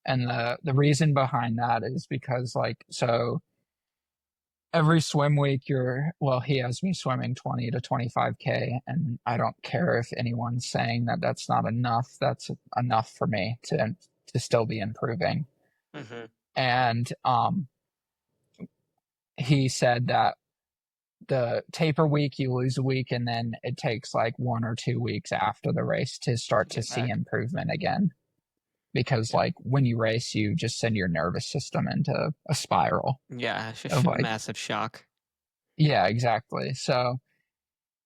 S2: And the reason behind that is because like, so every swim week he has me swimming 20 to 25K, and I don't care if anyone's saying that that's not enough. That's enough for me to still be improving.
S1: Mm-hmm.
S2: And he said that the taper week you lose a week, and then it takes like 1 or 2 weeks after the race to
S1: To
S2: start to
S1: get
S2: see
S1: back.
S2: improvement again, because
S1: Yeah.
S2: like when you race you just send your nervous system into a spiral
S1: Yeah. It's
S2: of
S1: just a
S2: like,
S1: massive shock.
S2: yeah, exactly. So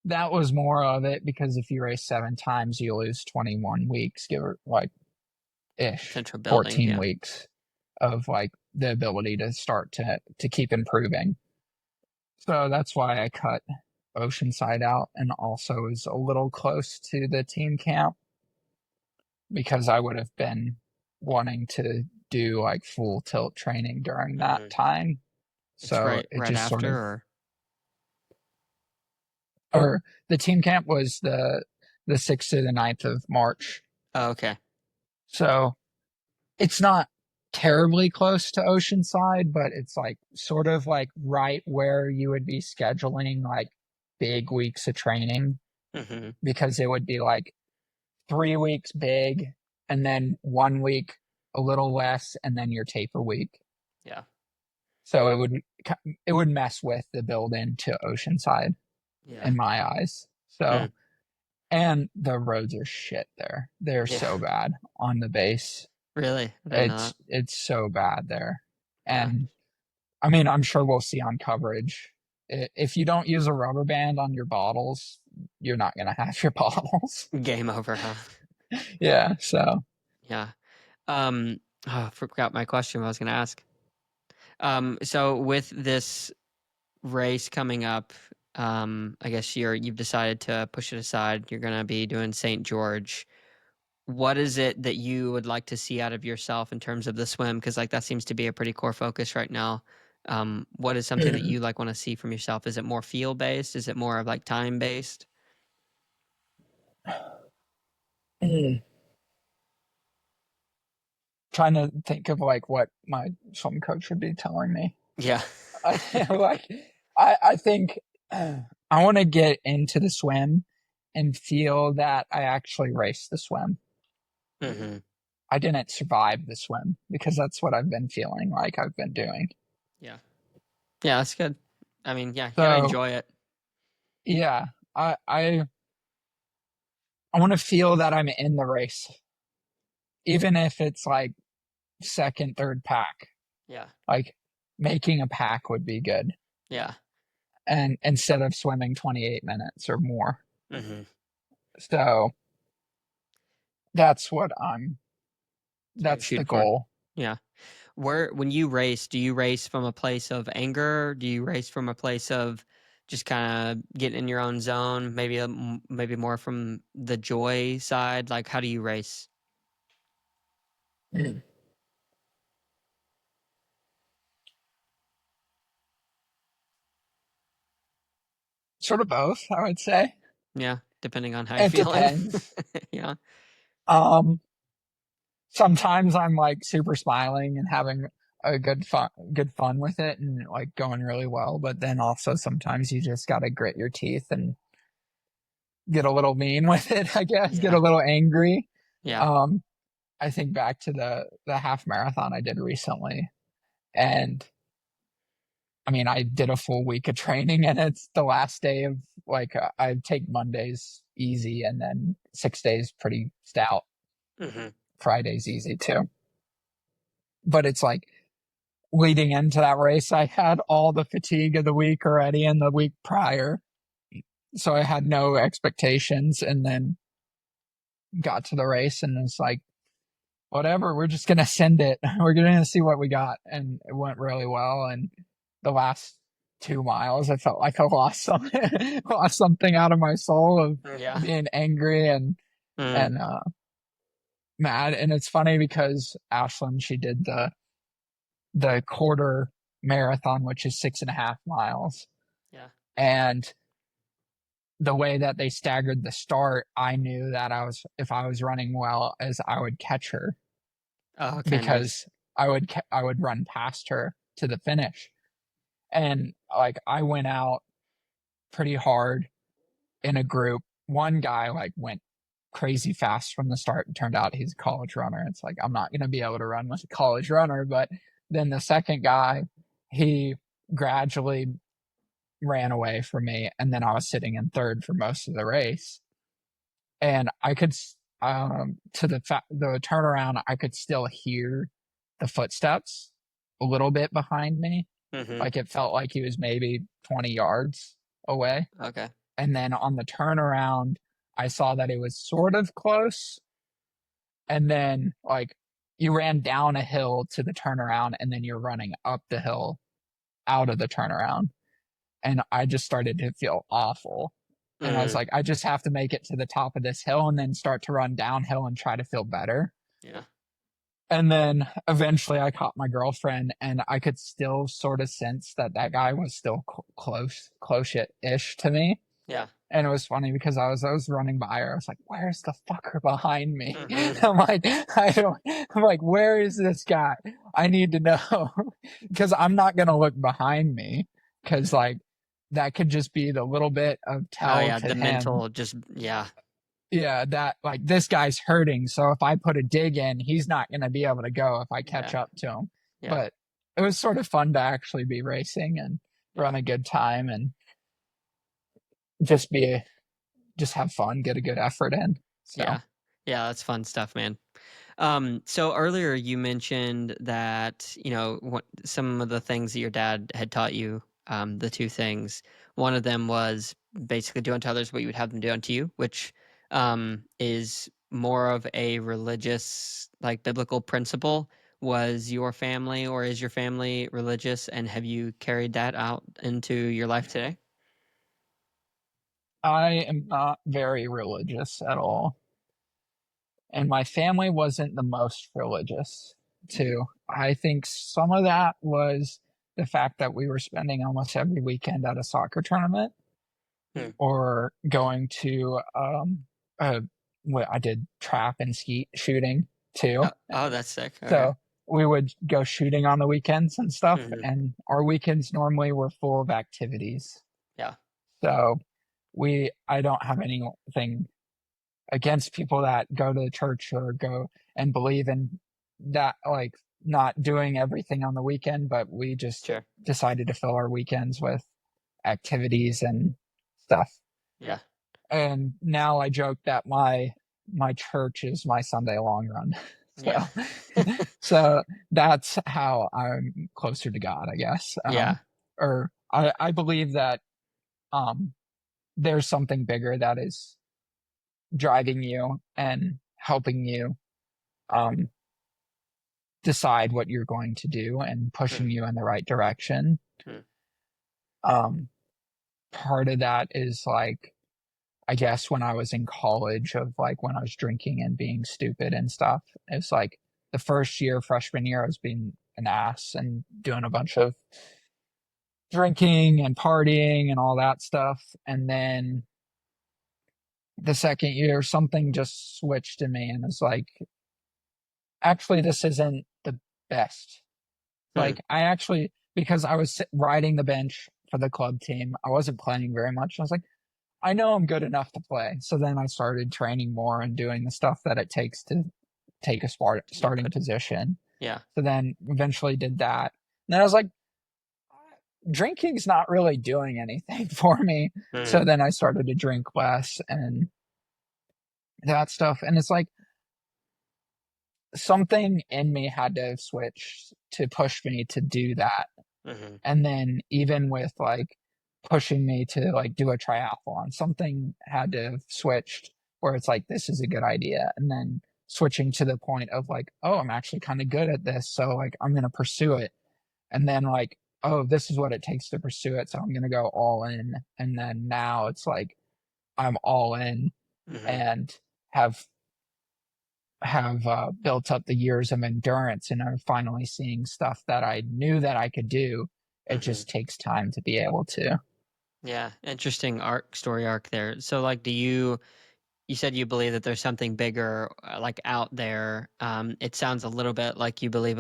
S2: that was more of it, because if you race 7 times you lose 21 weeks, give or like ish
S1: Potential building.
S2: 14
S1: Yeah.
S2: weeks of like the ability to start to keep improving. So that's why I cut Oceanside out, and also is a little close to the team camp, because I would have been wanting to do like full tilt training during that
S1: Mm-hmm.
S2: time.
S1: It's
S2: So it
S1: right
S2: just sort
S1: after,
S2: of,
S1: or
S2: or the team camp was the 6th to the 9th of March.
S1: oh, okay.
S2: So it's not terribly close to Oceanside, but it's like sort of like right where you would be scheduling like big weeks of training,
S1: Mm-hmm.
S2: because it would be like 3 weeks big, and then 1 week a little less, and then your taper week.
S1: Yeah.
S2: So it would mess with the build into Oceanside
S1: Yeah.
S2: in my eyes. So,
S1: Mm.
S2: and the roads are shit there. They're
S1: Yeah.
S2: so bad on the base.
S1: Really? I didn't know that.
S2: It's so bad there.
S1: Yeah.
S2: And I mean, I'm sure we'll see on coverage. If you don't use a rubber band on your bottles, you're not going to have your bottles.
S1: Game over, huh?
S2: Yeah. So,
S1: Yeah. Oh, I forgot my question I was going to ask. So with this race coming up, I guess you've decided to push it aside. You're going to be doing St. George. What is it that you would like to see out of yourself in terms of the swim? Because like that seems to be a pretty core focus right now. What is something that you like want to see from yourself? Is it more field based? Is it more of like time based?
S2: trying to think of like what my swim coach would be telling me.
S1: Yeah.
S2: I like I think I want to get into the swim and feel that I actually raced the swim.
S1: hmm
S2: I didn't survive the swim, because that's what I've been feeling like I've been doing.
S1: Yeah. Yeah, that's good. I mean, yeah, you gotta
S2: So
S1: enjoy it.
S2: yeah, I want to feel that I'm in the race, even if it's like second, third pack.
S1: Yeah.
S2: Like making a pack would be good,
S1: Yeah.
S2: and instead of swimming 28 minutes or more.
S1: hmm
S2: So that's what
S1: That's what you're
S2: that's the
S1: shooting for.
S2: goal.
S1: Yeah. When you race, do you race from a place of anger? Do you race from a place of just kind of getting in your own zone? Maybe maybe more from the joy side. Like, how do you race?
S2: Sort of both, I would say.
S1: Yeah, depending on how you're
S2: It
S1: feeling.
S2: depends.
S1: Yeah.
S2: Um, Sometimes I'm like super smiling and having a good fun with it, and like going really well. But then also sometimes you just gotta grit your teeth and get a little mean with it, I guess, get
S1: Yeah.
S2: a little angry.
S1: Yeah.
S2: Um, I think back to the half marathon I did recently, and I mean, I did a full week of training, and it's the last day of like I take Mondays easy, and then 6 days pretty stout.
S1: hmm
S2: Friday's easy too. But it's like leading into that race, I had all the fatigue of the week already and the week prior. So I had no expectations, and then got to the race and it's like whatever, we're just gonna send it. We're gonna see what we got. And it went really well. And the last 2 miles, I felt like I lost something, lost something out of my soul of
S1: Yeah.
S2: being angry
S1: Mm,
S2: and mad. And it's funny because Ashlyn, she did the quarter marathon, which is 6.5 miles.
S1: yeah.
S2: And the way that they staggered the start, I knew that if I was running well, as I would catch her
S1: Oh, okay, nice.
S2: because I would run past her to the finish. And like I went out pretty hard in a group. One guy like went crazy fast from the start. It turned out he's a college runner. It's like I'm not going to be able to run with a college runner. But then the second guy, he gradually ran away from me, and then I was sitting in third for most of the race. And I could to the turnaround, I could still hear the footsteps a little bit behind me.
S1: Mm-hmm.
S2: Like it felt like he was maybe 20 yards away.
S1: Okay.
S2: And then on the turnaround, I saw that it was sort of close. And then like you ran down a hill to the turnaround, and then you're running up the hill out of the turnaround. And I just started to feel awful. And I was
S1: Mm,
S2: like, I just have to make it to the top of this hill and then start to run downhill and try to feel better.
S1: yeah.
S2: And then eventually I caught my girlfriend, and I could still sort of sense that that guy was still close-ish to me.
S1: Yeah.
S2: And it was funny because I was running by her. I was like, "Where's the fucker behind me?"
S1: Mm-hmm.
S2: I'm like, I don't. I'm like, "Where is this guy? I need to know," because I'm not gonna look behind me because like that could just be the little bit of
S1: Oh
S2: tell
S1: yeah,
S2: to
S1: the
S2: him.
S1: mental just yeah.
S2: Yeah, that like this guy's hurting. So if I put a dig in, he's not gonna be able to go if I catch
S1: Yeah.
S2: up to him.
S1: Yeah.
S2: But it was sort of fun to actually be racing and
S1: Yeah.
S2: run a good time and just be just have fun, get a good effort in. So
S1: Yeah. Yeah, that's fun stuff, man. So earlier you mentioned that, what some of the things that your dad had taught you, the two things. One of them was basically do unto others what you would have them do unto you, which is more of a religious, like biblical principle. Was your family or is your family religious, and have you carried that out into your life today?
S2: I am not very religious at all. And my family wasn't the most religious too. I think some of that was the fact that we were spending almost every weekend at a soccer tournament
S1: Hmm.
S2: or going to what I did trap and skeet shooting too.
S1: Oh, that's sick. Okay.
S2: So we would go shooting on the weekends and stuff,
S1: Hmm.
S2: and our weekends normally were full of activities.
S1: Yeah.
S2: So I don't have anything against people that go to church or go and believe in that, like not doing everything on the weekend, but we just
S1: Sure.
S2: decided to fill our weekends with activities and stuff.
S1: Yeah.
S2: And now I joke that my church is my Sunday long run.
S1: Yeah.
S2: So so that's how I'm closer to God, I guess.
S1: Yeah.
S2: Or I believe that um there's something bigger that is driving you and helping you um decide what you're going to do and
S1: Mm,
S2: pushing you in the right direction.
S1: mm,
S2: Um Part of that is like I guess when I was in college of like when I was drinking and being stupid and stuff. It's like the first year, freshman year, I was being an ass and doing a bunch of drinking and partying and all that stuff. And then the second year, something just switched in me and it's like, actually, this isn't the best.
S1: mm.
S2: Like, I actually, because I was riding the bench for the club team, I wasn't playing very much. I was like, I know I'm good enough to play. So then I started training more and doing the stuff that it takes to take a
S1: You
S2: starting
S1: could.
S2: position.
S1: Yeah.
S2: So then eventually did that. And then I was like, drinking's not really doing anything for me.
S1: Mm,
S2: So then I started to drink less and that stuff. And it's like something in me had to switch to push me to do that.
S1: mm-hmm.
S2: And then even with like pushing me to like do a triathlon, something had to have switched where it's like, this is a good idea. And then switching to the point of like, oh, I'm actually kind of good at this, so like I'm gonna pursue it. And then like, oh, this is what it takes to pursue it, so I'm gonna go all in. And then now it's like I'm all in
S1: Hmm.
S2: and have built up the years of endurance, and I'm finally seeing stuff that I knew that I could do. It
S1: Hmm.
S2: just takes time to be able to.
S1: Yeah, interesting story arc there. So like, you said you believe that there's something bigger, like out there. It sounds a little bit like you believe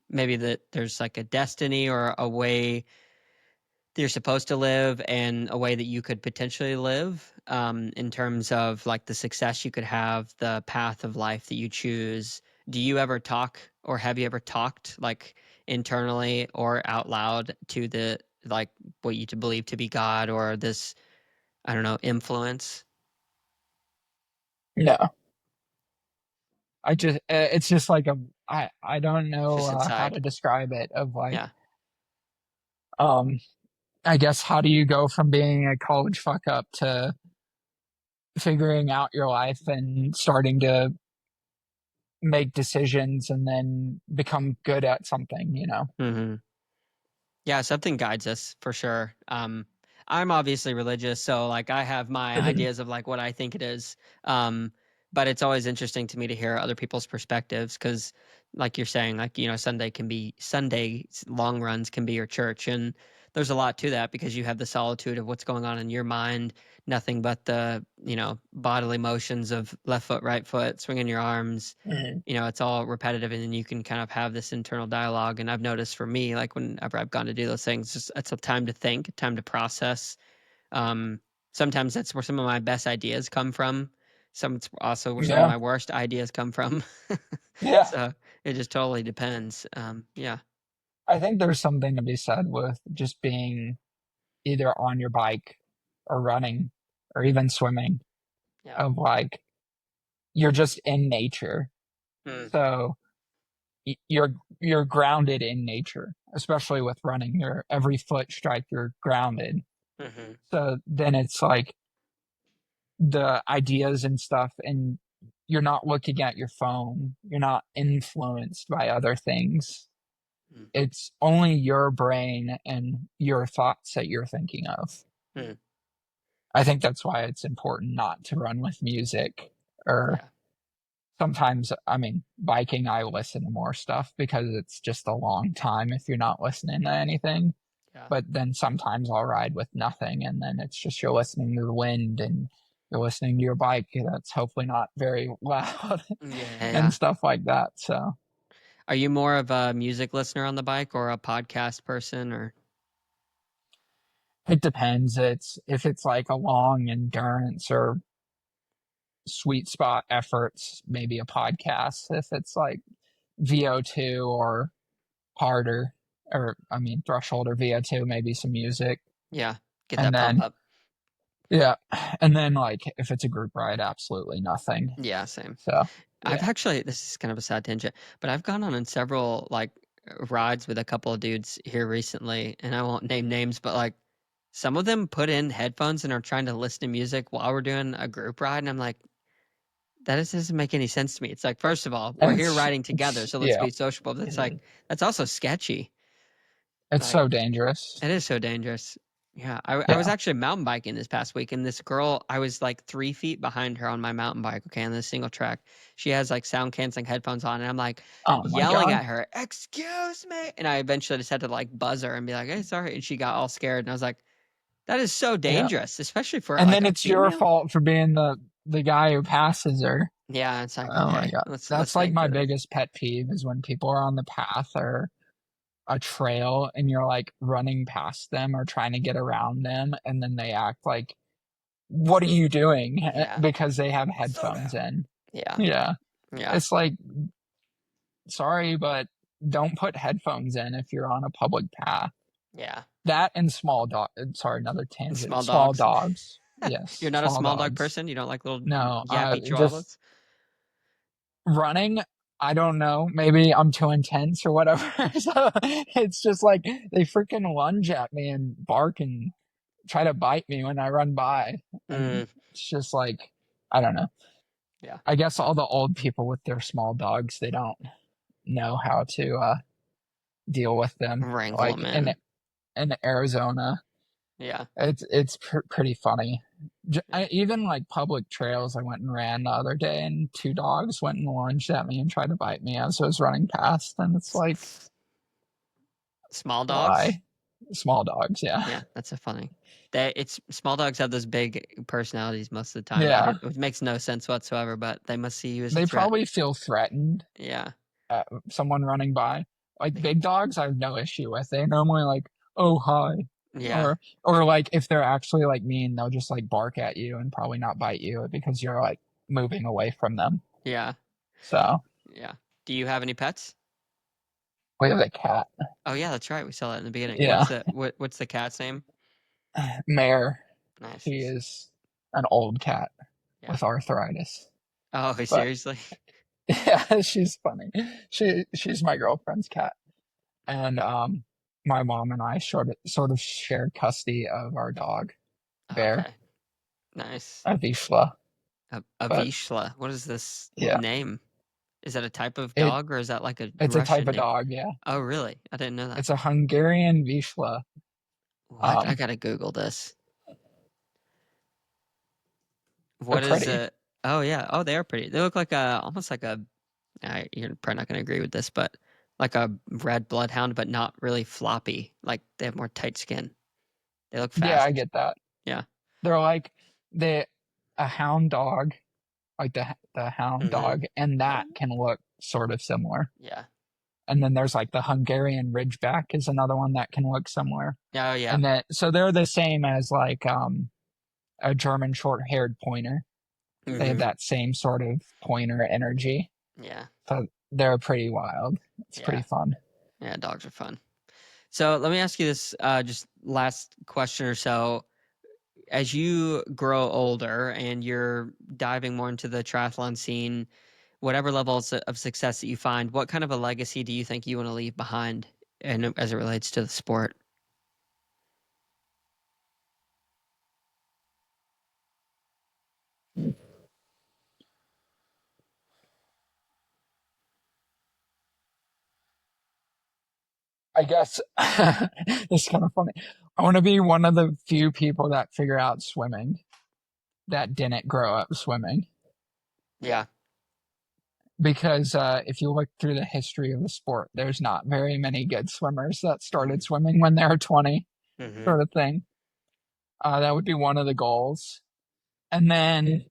S1: maybe that there's like a destiny or a way that you're supposed to live and a way that you could potentially live, in terms of like the success you could have, the path of life that you choose. Do you ever talk, or have you ever talked like internally or out loud to the like what you to believe to be God or this, I don't know, influence
S2: No, I just it's just like I don't know
S1: just
S2: how
S1: inside?
S2: to describe it. Of like,
S1: Yeah.
S2: um, I guess how do you go from being a college fuck up to figuring out your life and starting to make decisions and then become good at something, you know?
S1: Hmm. Yeah, something guides us for sure. I'm obviously religious, so like I have my ideas of like what I think it is. Um, but it's always interesting to me to hear other people's perspectives because, like you're saying, like Sunday long runs can be your church, and there's a lot to that because you have the solitude of what's going on in your mind, nothing but the bodily motions of left foot, right foot, swinging your arms,
S2: Mhm.
S1: it's all repetitive, and then you can kind of have this internal dialogue. And I've noticed for me, like whenever I've gone to do those things, just it's a time to think, time to process. um Sometimes that's where some of my best ideas come from. It's also where some of
S2: Yeah.
S1: my worst ideas come from.
S2: Yeah.
S1: So it just totally depends. Yeah.
S2: I think there's something to be said with just being either on your bike or running or even swimming,
S1: Yeah.
S2: of like you're just in nature.
S1: Mm.
S2: So you're grounded in nature, especially with running. You're every foot strike, you're grounded.
S1: Hmm.
S2: So then it's like the ideas and stuff, and you're not looking at your phone. You're not influenced by other things.
S1: Mm.
S2: It's only your brain and your thoughts that you're thinking of.
S1: Mm.
S2: I think that's why it's important not to run with music. Or
S1: Yeah.
S2: sometimes, I mean, biking, I listen to more stuff because it's just a long time if you're not listening to anything.
S1: Yeah.
S2: But then sometimes I'll ride with nothing, and then it's just you're listening to the wind and you're listening to your bike that's hopefully not very loud
S1: Yeah.
S2: and
S1: Yeah.
S2: stuff like that. So
S1: Are you more of a music listener on the bike or a podcast person, or?
S2: it depends. It's if it's like a long endurance or sweet spot efforts, maybe a podcast. If it's like VO2 or harder, or I mean threshold or VO2, maybe some music.
S1: Yeah, get
S2: And
S1: that pump
S2: then
S1: up.
S2: yeah, and then like if it's a group ride, absolutely nothing.
S1: Yeah, same.
S2: So
S1: I've
S2: yeah.
S1: actually, this is kind of a sad tangent, but I've gone on several like rides with a couple of dudes here recently, and I won't name names, but like some of them put in headphones and are trying to listen to music while we're doing a group ride, and I'm like, doesn't make any sense to me. It's like, first of all, we're
S2: And
S1: here riding together,
S2: it's
S1: so let's
S2: yeah.
S1: be sociable. But it's like
S2: Mhm.
S1: that's also sketchy.
S2: It's
S1: Like
S2: so dangerous.
S1: it is so dangerous. Yeah, I was
S2: Yeah.
S1: actually mountain biking this past week, and this girl, I was like 3 feet behind her on my mountain bike, okay, on this single track. She has like sound canceling headphones on, and I'm like
S2: Oh my
S1: yelling
S2: God.
S1: at her, "Excuse me!" And I eventually just had to like buzz her and be like, "Hey, sorry." And she got all scared, and I was like, "That is so
S2: Yeah.
S1: dangerous, especially for
S2: And
S1: like
S2: then
S1: a
S2: it's your
S1: female."
S2: fault for being the guy who passes her.
S1: Yeah, it's like,
S2: Oh my
S1: okay,
S2: God.
S1: let's
S2: That's like
S1: think
S2: my
S1: through this.
S2: biggest pet peeve is when people are on the path or a trail and you're like running past them or trying to get around them, and then they act like, what are you doing?
S1: Yeah,
S2: Because they have
S1: slow
S2: headphones
S1: down.
S2: in.
S1: Yeah,
S2: Yeah.
S1: yeah,
S2: It's like, sorry, but don't put headphones in if you're on a public path.
S1: yeah.
S2: That and small dog. Sorry, another tangent.
S1: Small
S2: Small
S1: dogs.
S2: dogs.
S1: You're
S2: Yes,
S1: not a
S2: small
S1: small dog
S2: dogs.
S1: person. You don't like little
S2: No,
S1: yappy
S2: just
S1: chihuahuas.
S2: running. I don't know. Maybe I'm too intense or whatever. So it's just like they freaking lunge at me and bark and try to bite me when I run by. And
S1: Mm,
S2: it's just like, I don't know.
S1: Yeah.
S2: I guess all the old people with their small dogs, they don't know how to deal with them.
S1: Wrangle
S2: Like
S1: them in.
S2: in Arizona,
S1: Yeah.
S2: it's pretty funny. Even like public trails, I went and ran the other day, and two dogs went and lunged at me and tried to bite me as I was running past. And it's like,
S1: Small dogs?
S2: why? Small dogs, yeah,
S1: Yeah, that's so funny. It's small dogs have those big personalities most of the time.
S2: yeah.
S1: It makes no sense whatsoever, but they must see you as a
S2: They
S1: threat.
S2: probably feel threatened
S1: Yeah.
S2: at someone running by. Like
S1: Yeah.
S2: big dogs, I have no issue with. They normally like, oh hi,
S1: Yeah.
S2: or like if they're actually like mean, they'll just like bark at you and probably not bite you because you're like moving away from them.
S1: Yeah.
S2: So
S1: Yeah. Do you have any pets?
S2: we have a cat.
S1: Oh yeah, that's right. We saw that in the beginning.
S2: Yeah,
S1: What's the cat's name?
S2: Mare.
S1: Nice.
S2: She is an old cat
S1: Yeah.
S2: with arthritis.
S1: Oh,
S2: But
S1: seriously?
S2: yeah, she's funny. She's my girlfriend's cat. And my mom and I sort of shared custody of our dog, Bear,
S1: Okay. Nice.
S2: Avishla.
S1: A
S2: But
S1: Vizsla. What is this
S2: yeah,
S1: name? Is that a type of
S2: it
S1: dog or is that like a
S2: it's a type
S1: Russian
S2: of
S1: name?
S2: dog, yeah.
S1: Oh, really? I didn't know that.
S2: It's a Hungarian Vizsla.
S1: What? I
S2: Um,
S1: gotta Google this.
S2: they're
S1: What is
S2: pretty.
S1: it? Oh yeah. Oh, they are pretty. They look like almost like a. You're probably not gonna agree with this, but like a red bloodhound, but not really floppy. Like they have more tight skin. They look
S2: Yeah, I
S1: fast.
S2: get that.
S1: Yeah.
S2: They're like the a hound dog, like the hound
S1: Hmm.
S2: dog, and that can look sort of similar.
S1: Yeah.
S2: And then there's like the Hungarian Ridgeback is another one that can look similar.
S1: Oh yeah.
S2: And then so they're the same as like a German short-haired pointer. They have
S1: Hmm.
S2: that same sort of pointer energy.
S1: Yeah.
S2: So they're pretty wild. It's
S1: Yeah.
S2: pretty fun.
S1: Yeah. Dogs are fun. So let me ask you this, just last question or so. As you grow older and you're diving more into the triathlon scene, whatever levels of success that you find, what kind of a legacy do you think you want to leave behind and as it relates to the sport?
S2: I guess it's kind of funny. I want to be one of the few people that figure out swimming that didn't grow up swimming.
S1: Yeah.
S2: Because if you look through the history of the sport, there's not very many good swimmers that
S1: Hmm.
S2: started swimming when they were 20,
S1: Hmm.
S2: sort of thing. That would be one of the goals. And then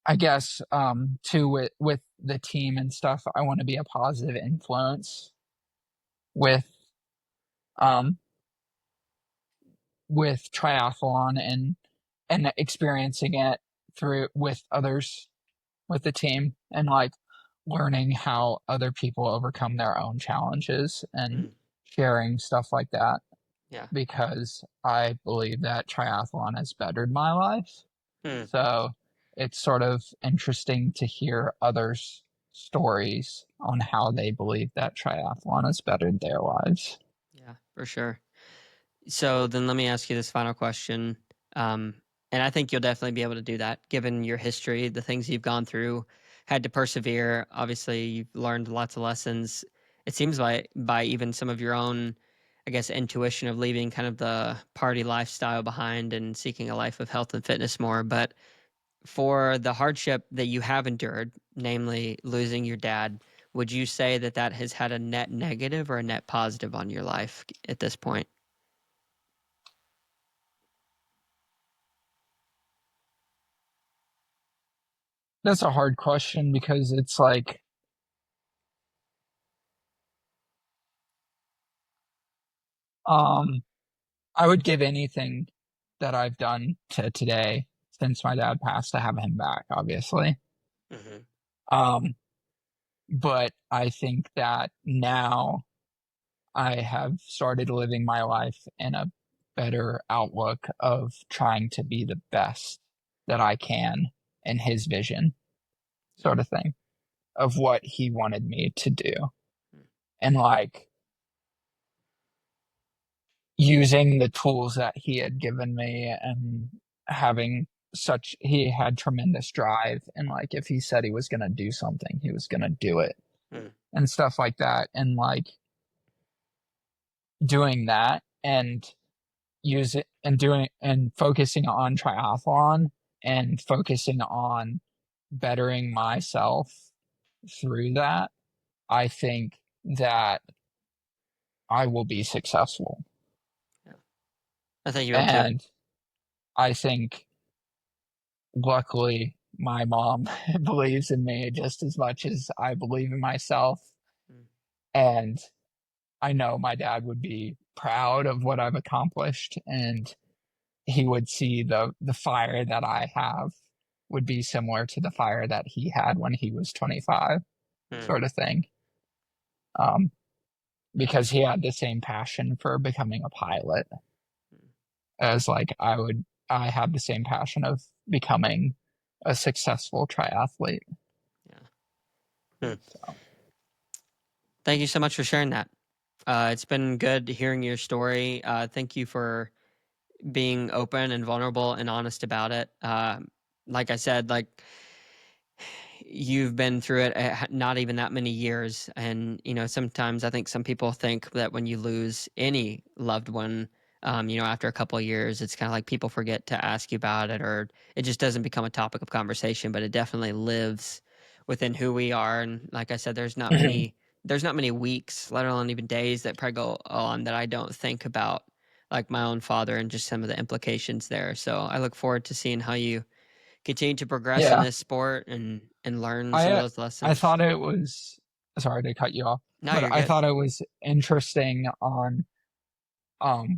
S2: I guess too with the team and stuff, I want to be a positive influence with um triathlon and experiencing it through with others with the team and like learning how other people overcome their own challenges and
S1: Mm.
S2: sharing stuff like that
S1: Yeah.
S2: because I believe that triathlon has bettered my life.
S1: Hmm.
S2: So it's sort of interesting to hear others' stories on how they believe that triathlon has bettered their lives.
S1: Yeah, for sure. So then let me ask you this final question. Um, and I think you'll definitely be able to do that given your history, the things you've gone through, had to persevere. Obviously, you've learned lots of lessons. It seems by even some of your own, I guess, intuition of leaving kind of the party lifestyle behind and seeking a life of health and fitness more. But for the hardship that you have endured, namely losing your dad, would you say that that has had a net negative or a net positive on your life at this point?
S2: That's a hard question because it's like um I would give anything that I've done to today since my dad passed to have him back, obviously.
S1: Hmm.
S2: Um, but I think that now I have started living my life in a better outlook of trying to be the best that I can in his vision,
S1: Yeah.
S2: sort of thing, of what he wanted me to do.
S1: Mm.
S2: And like using the tools that he had given me and having he had tremendous drive, and like if he said he was going to do something, he was going to do it
S1: Mm.
S2: and stuff like that. And like doing that and use it and doing and focusing on triathlon and focusing on bettering myself through that, I think that I will be successful.
S1: Yeah. I think you will too.
S2: And I think, luckily, my mom believes in me just as much as I believe in myself.
S1: Mm.
S2: And I know my dad would be proud of what I've accomplished, and he would see the fire that I have would be similar to the fire that he had when he was 25,
S1: Mm.
S2: sort of thing. Um, because he had the same passion for becoming a pilot as like I have the same passion of becoming a successful triathlete.
S1: Yeah. Mm.
S2: So,
S1: Thank you so much for sharing that. It's been good hearing your story. Thank you for being open and vulnerable and honest about it. Like I said, like you've been through it not even that many years, and sometimes I think some people think that when you lose any loved one, after a couple of years, it's kind of like people forget to ask you about it, or it just doesn't become a topic of conversation. But it definitely lives within who we are. And like I said, there's not many weeks, let alone even days, that probably go on that I don't think about like my own father and just some of the implications there. So I look forward to seeing how you continue to progress in
S2: yeah,
S1: this sport and learn some of
S2: I
S1: those
S2: I
S1: lessons.
S2: thought it was, sorry to cut you off,
S1: No,
S2: but
S1: you're
S2: I
S1: good.
S2: thought it was interesting on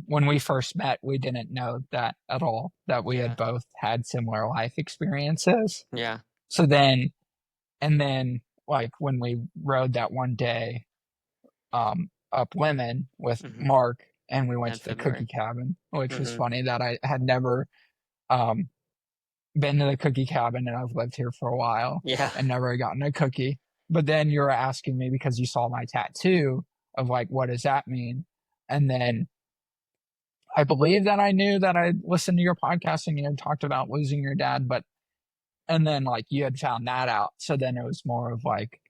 S2: when we first met, we didn't know that at all, that we had
S1: Yeah.
S2: both had similar life experiences.
S1: Yeah.
S2: So then, and then like when we rode that one day up Lemon with
S1: Hmm.
S2: Mark, and we
S1: Yeah,
S2: went
S1: in
S2: to the cookie
S1: February.
S2: cabin, which was
S1: Hmm.
S2: funny that I had never um been to the cookie cabin, and I've lived here for a while
S1: Yeah.
S2: and never gotten a cookie. But then you were asking me because you saw my tattoo of like, what does that mean? And then I believe that I knew that I listened to your podcast and you had talked about losing your dad, but and then like you had found that out. So then it was more of like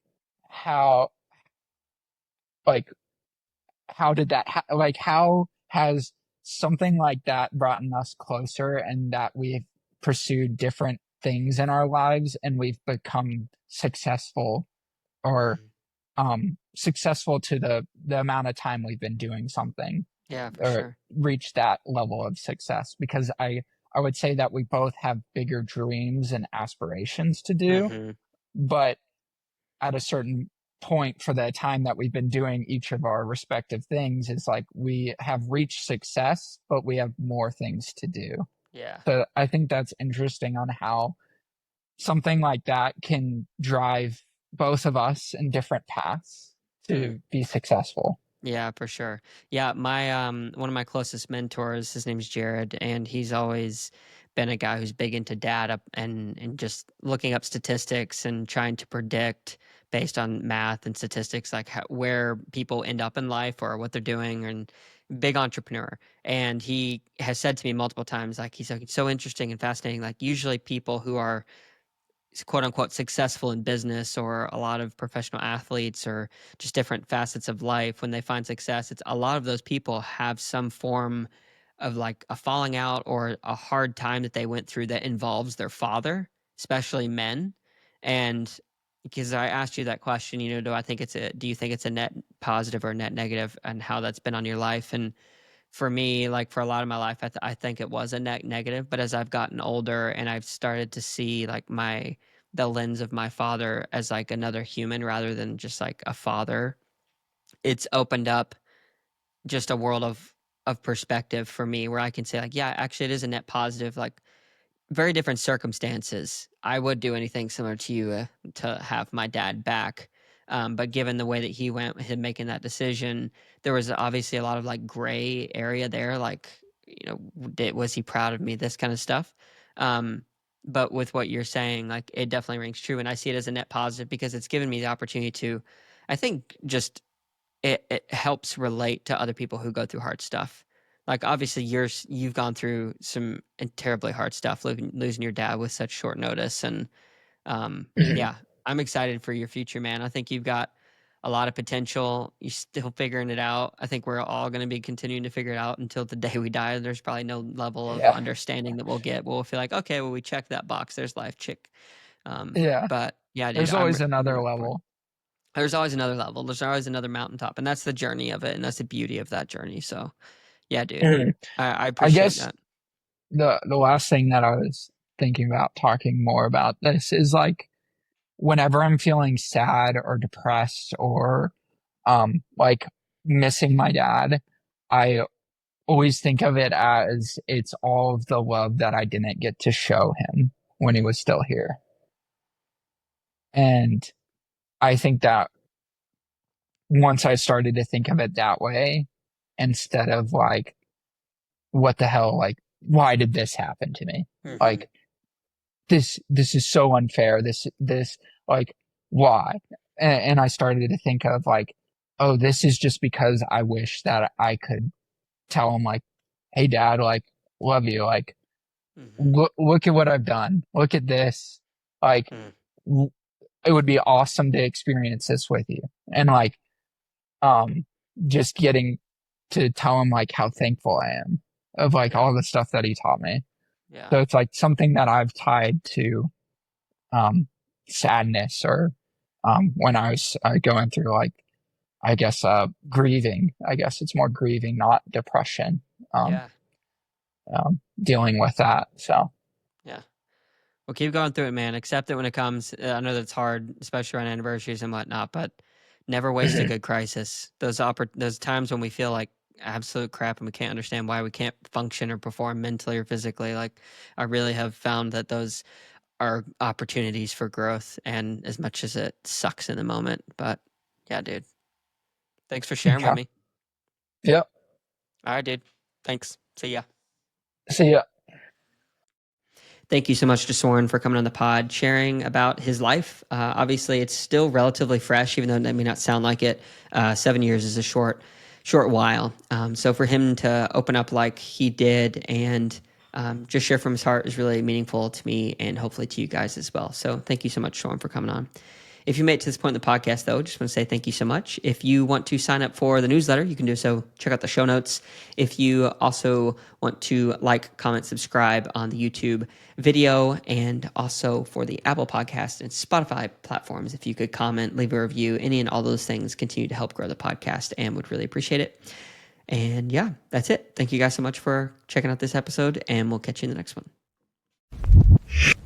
S2: how like how did that like how has something like that brought us closer, and that we've pursued different things in our lives and we've become successful, or
S1: Hmm.
S2: successful to the amount of time we've been doing something,
S1: Yeah, for
S2: or
S1: sure.
S2: reach that level of success, because I would say that we both have bigger dreams and aspirations to do,
S1: Hmm.
S2: but at a certain point for the time that we've been doing each of our respective things, is like we have reached success, but we have more things to do.
S1: Yeah.
S2: So I think that's interesting on how something like that can drive both of us in different paths
S1: Hmm.
S2: to be successful.
S1: Yeah, for sure. Yeah, my one of my closest mentors, his name's Jared, and he's always been a guy who's big into data and just looking up statistics and trying to predict based on math and statistics, like where people end up in life or what they're doing, and big entrepreneur. And he has said to me multiple times, like he's like, "It's so interesting and fascinating. Like usually people who are quote unquote successful in business, or a lot of professional athletes, or just different facets of life, when they find success, it's a lot of those people have some form of like a falling out or a hard time that they went through that involves their father, especially men. And because I asked you that question, do you think it's a net positive or a net negative, and how that's been on your life? And for me, like for a lot of my life, I think it was a negative. But as I've gotten older and I've started to see like the lens of my father as like another human rather than just like a father, it's opened up just a world of perspective for me, where I can say like, yeah, actually it is a net positive. Like very different circumstances, I would do anything similar to you, to have my dad back. But given the way that he went, him making that decision, there was obviously a lot of like gray area there. Like, was he proud of me? This kind of stuff. Um, but with what you're saying, like it definitely rings true. And I see it as a net positive because it's given me the opportunity to, I think, just it helps relate to other people who go through hard stuff. like obviously you've gone through some terribly hard stuff, losing your dad with such short notice, and
S2: Mhm.
S1: yeah, I'm excited for your future, man. I think you've got a lot of potential. You're still figuring it out. I think we're all going to be continuing to figure it out until the day we die. There's probably no level of
S2: Yeah.
S1: understanding that we'll get. We'll feel like, okay, well, we checked that box. There's life, chick.
S2: Yeah.
S1: But yeah, dude,
S2: There's always
S1: I'm
S2: another
S1: rooting for it.
S2: level.
S1: There's always another level. There's always another mountaintop, and that's the journey of it, and that's the beauty of that journey. So, yeah, dude,
S2: Mhm.
S1: I
S2: I
S1: appreciate
S2: guess
S1: that.
S2: the last thing that I was thinking about talking more about this is like whenever I'm feeling sad or depressed or like missing my dad, I always think of it as it's all of the love that I didn't get to show him when he was still here. And I think that once I started to think of it that way, instead of like, what the hell, like, why did this happen to me?
S1: Hmm.
S2: Like, this is so unfair. This, like, why? And I started to think of like, oh, this is just because I wish that I could tell him like, hey, dad, like, love you. Like,
S1: Hmm.
S2: look at what I've done. Look at this. Like,
S1: Hmm.
S2: it would be awesome to experience this with you. And like, um, just getting to tell him like how thankful I am of like
S1: Yeah.
S2: all the stuff that he taught me.
S1: Yeah.
S2: So it's like something that I've tied to, um, sadness or, when I was going through like, I guess, grieving, I guess it's more grieving, not depression, um,
S1: Yeah.
S2: dealing with that. So,
S1: Yeah. Well, keep going through it, man. Accept it when it comes. I know that's hard, especially around anniversaries and whatnot, but never waste a
S2: mhm,
S1: good crisis. Those times when we feel like absolute crap and we can't understand why we can't function or perform mentally or physically. Like, I really have found that those are opportunities for growth, and as much as it sucks in the moment, but yeah, dude. Thanks for sharing with
S2: okay.
S1: me.
S2: Yep.
S1: All right, dude. Thanks. See ya.
S2: See ya.
S1: Thank you so much to Soren for coming on the pod, sharing about his life. Obviously, it's still relatively fresh, even though that may not sound like it. 7 years is a short while. So for him to open up like he did and just share from his heart is really meaningful to me and hopefully to you guys as well. So thank you so much, Soren, for coming on. If you made it to this point in the podcast, though, just want to say thank you so much. If you want to sign up for the newsletter, you can do so. Check out the show notes. If you also want to like, comment, subscribe on the YouTube video and also for the Apple Podcast and Spotify platforms, if you could comment, leave a review, any and all those things continue to help grow the podcast and would really appreciate it. And yeah, that's it. Thank you guys so much for checking out this episode, and we'll catch you in the next one.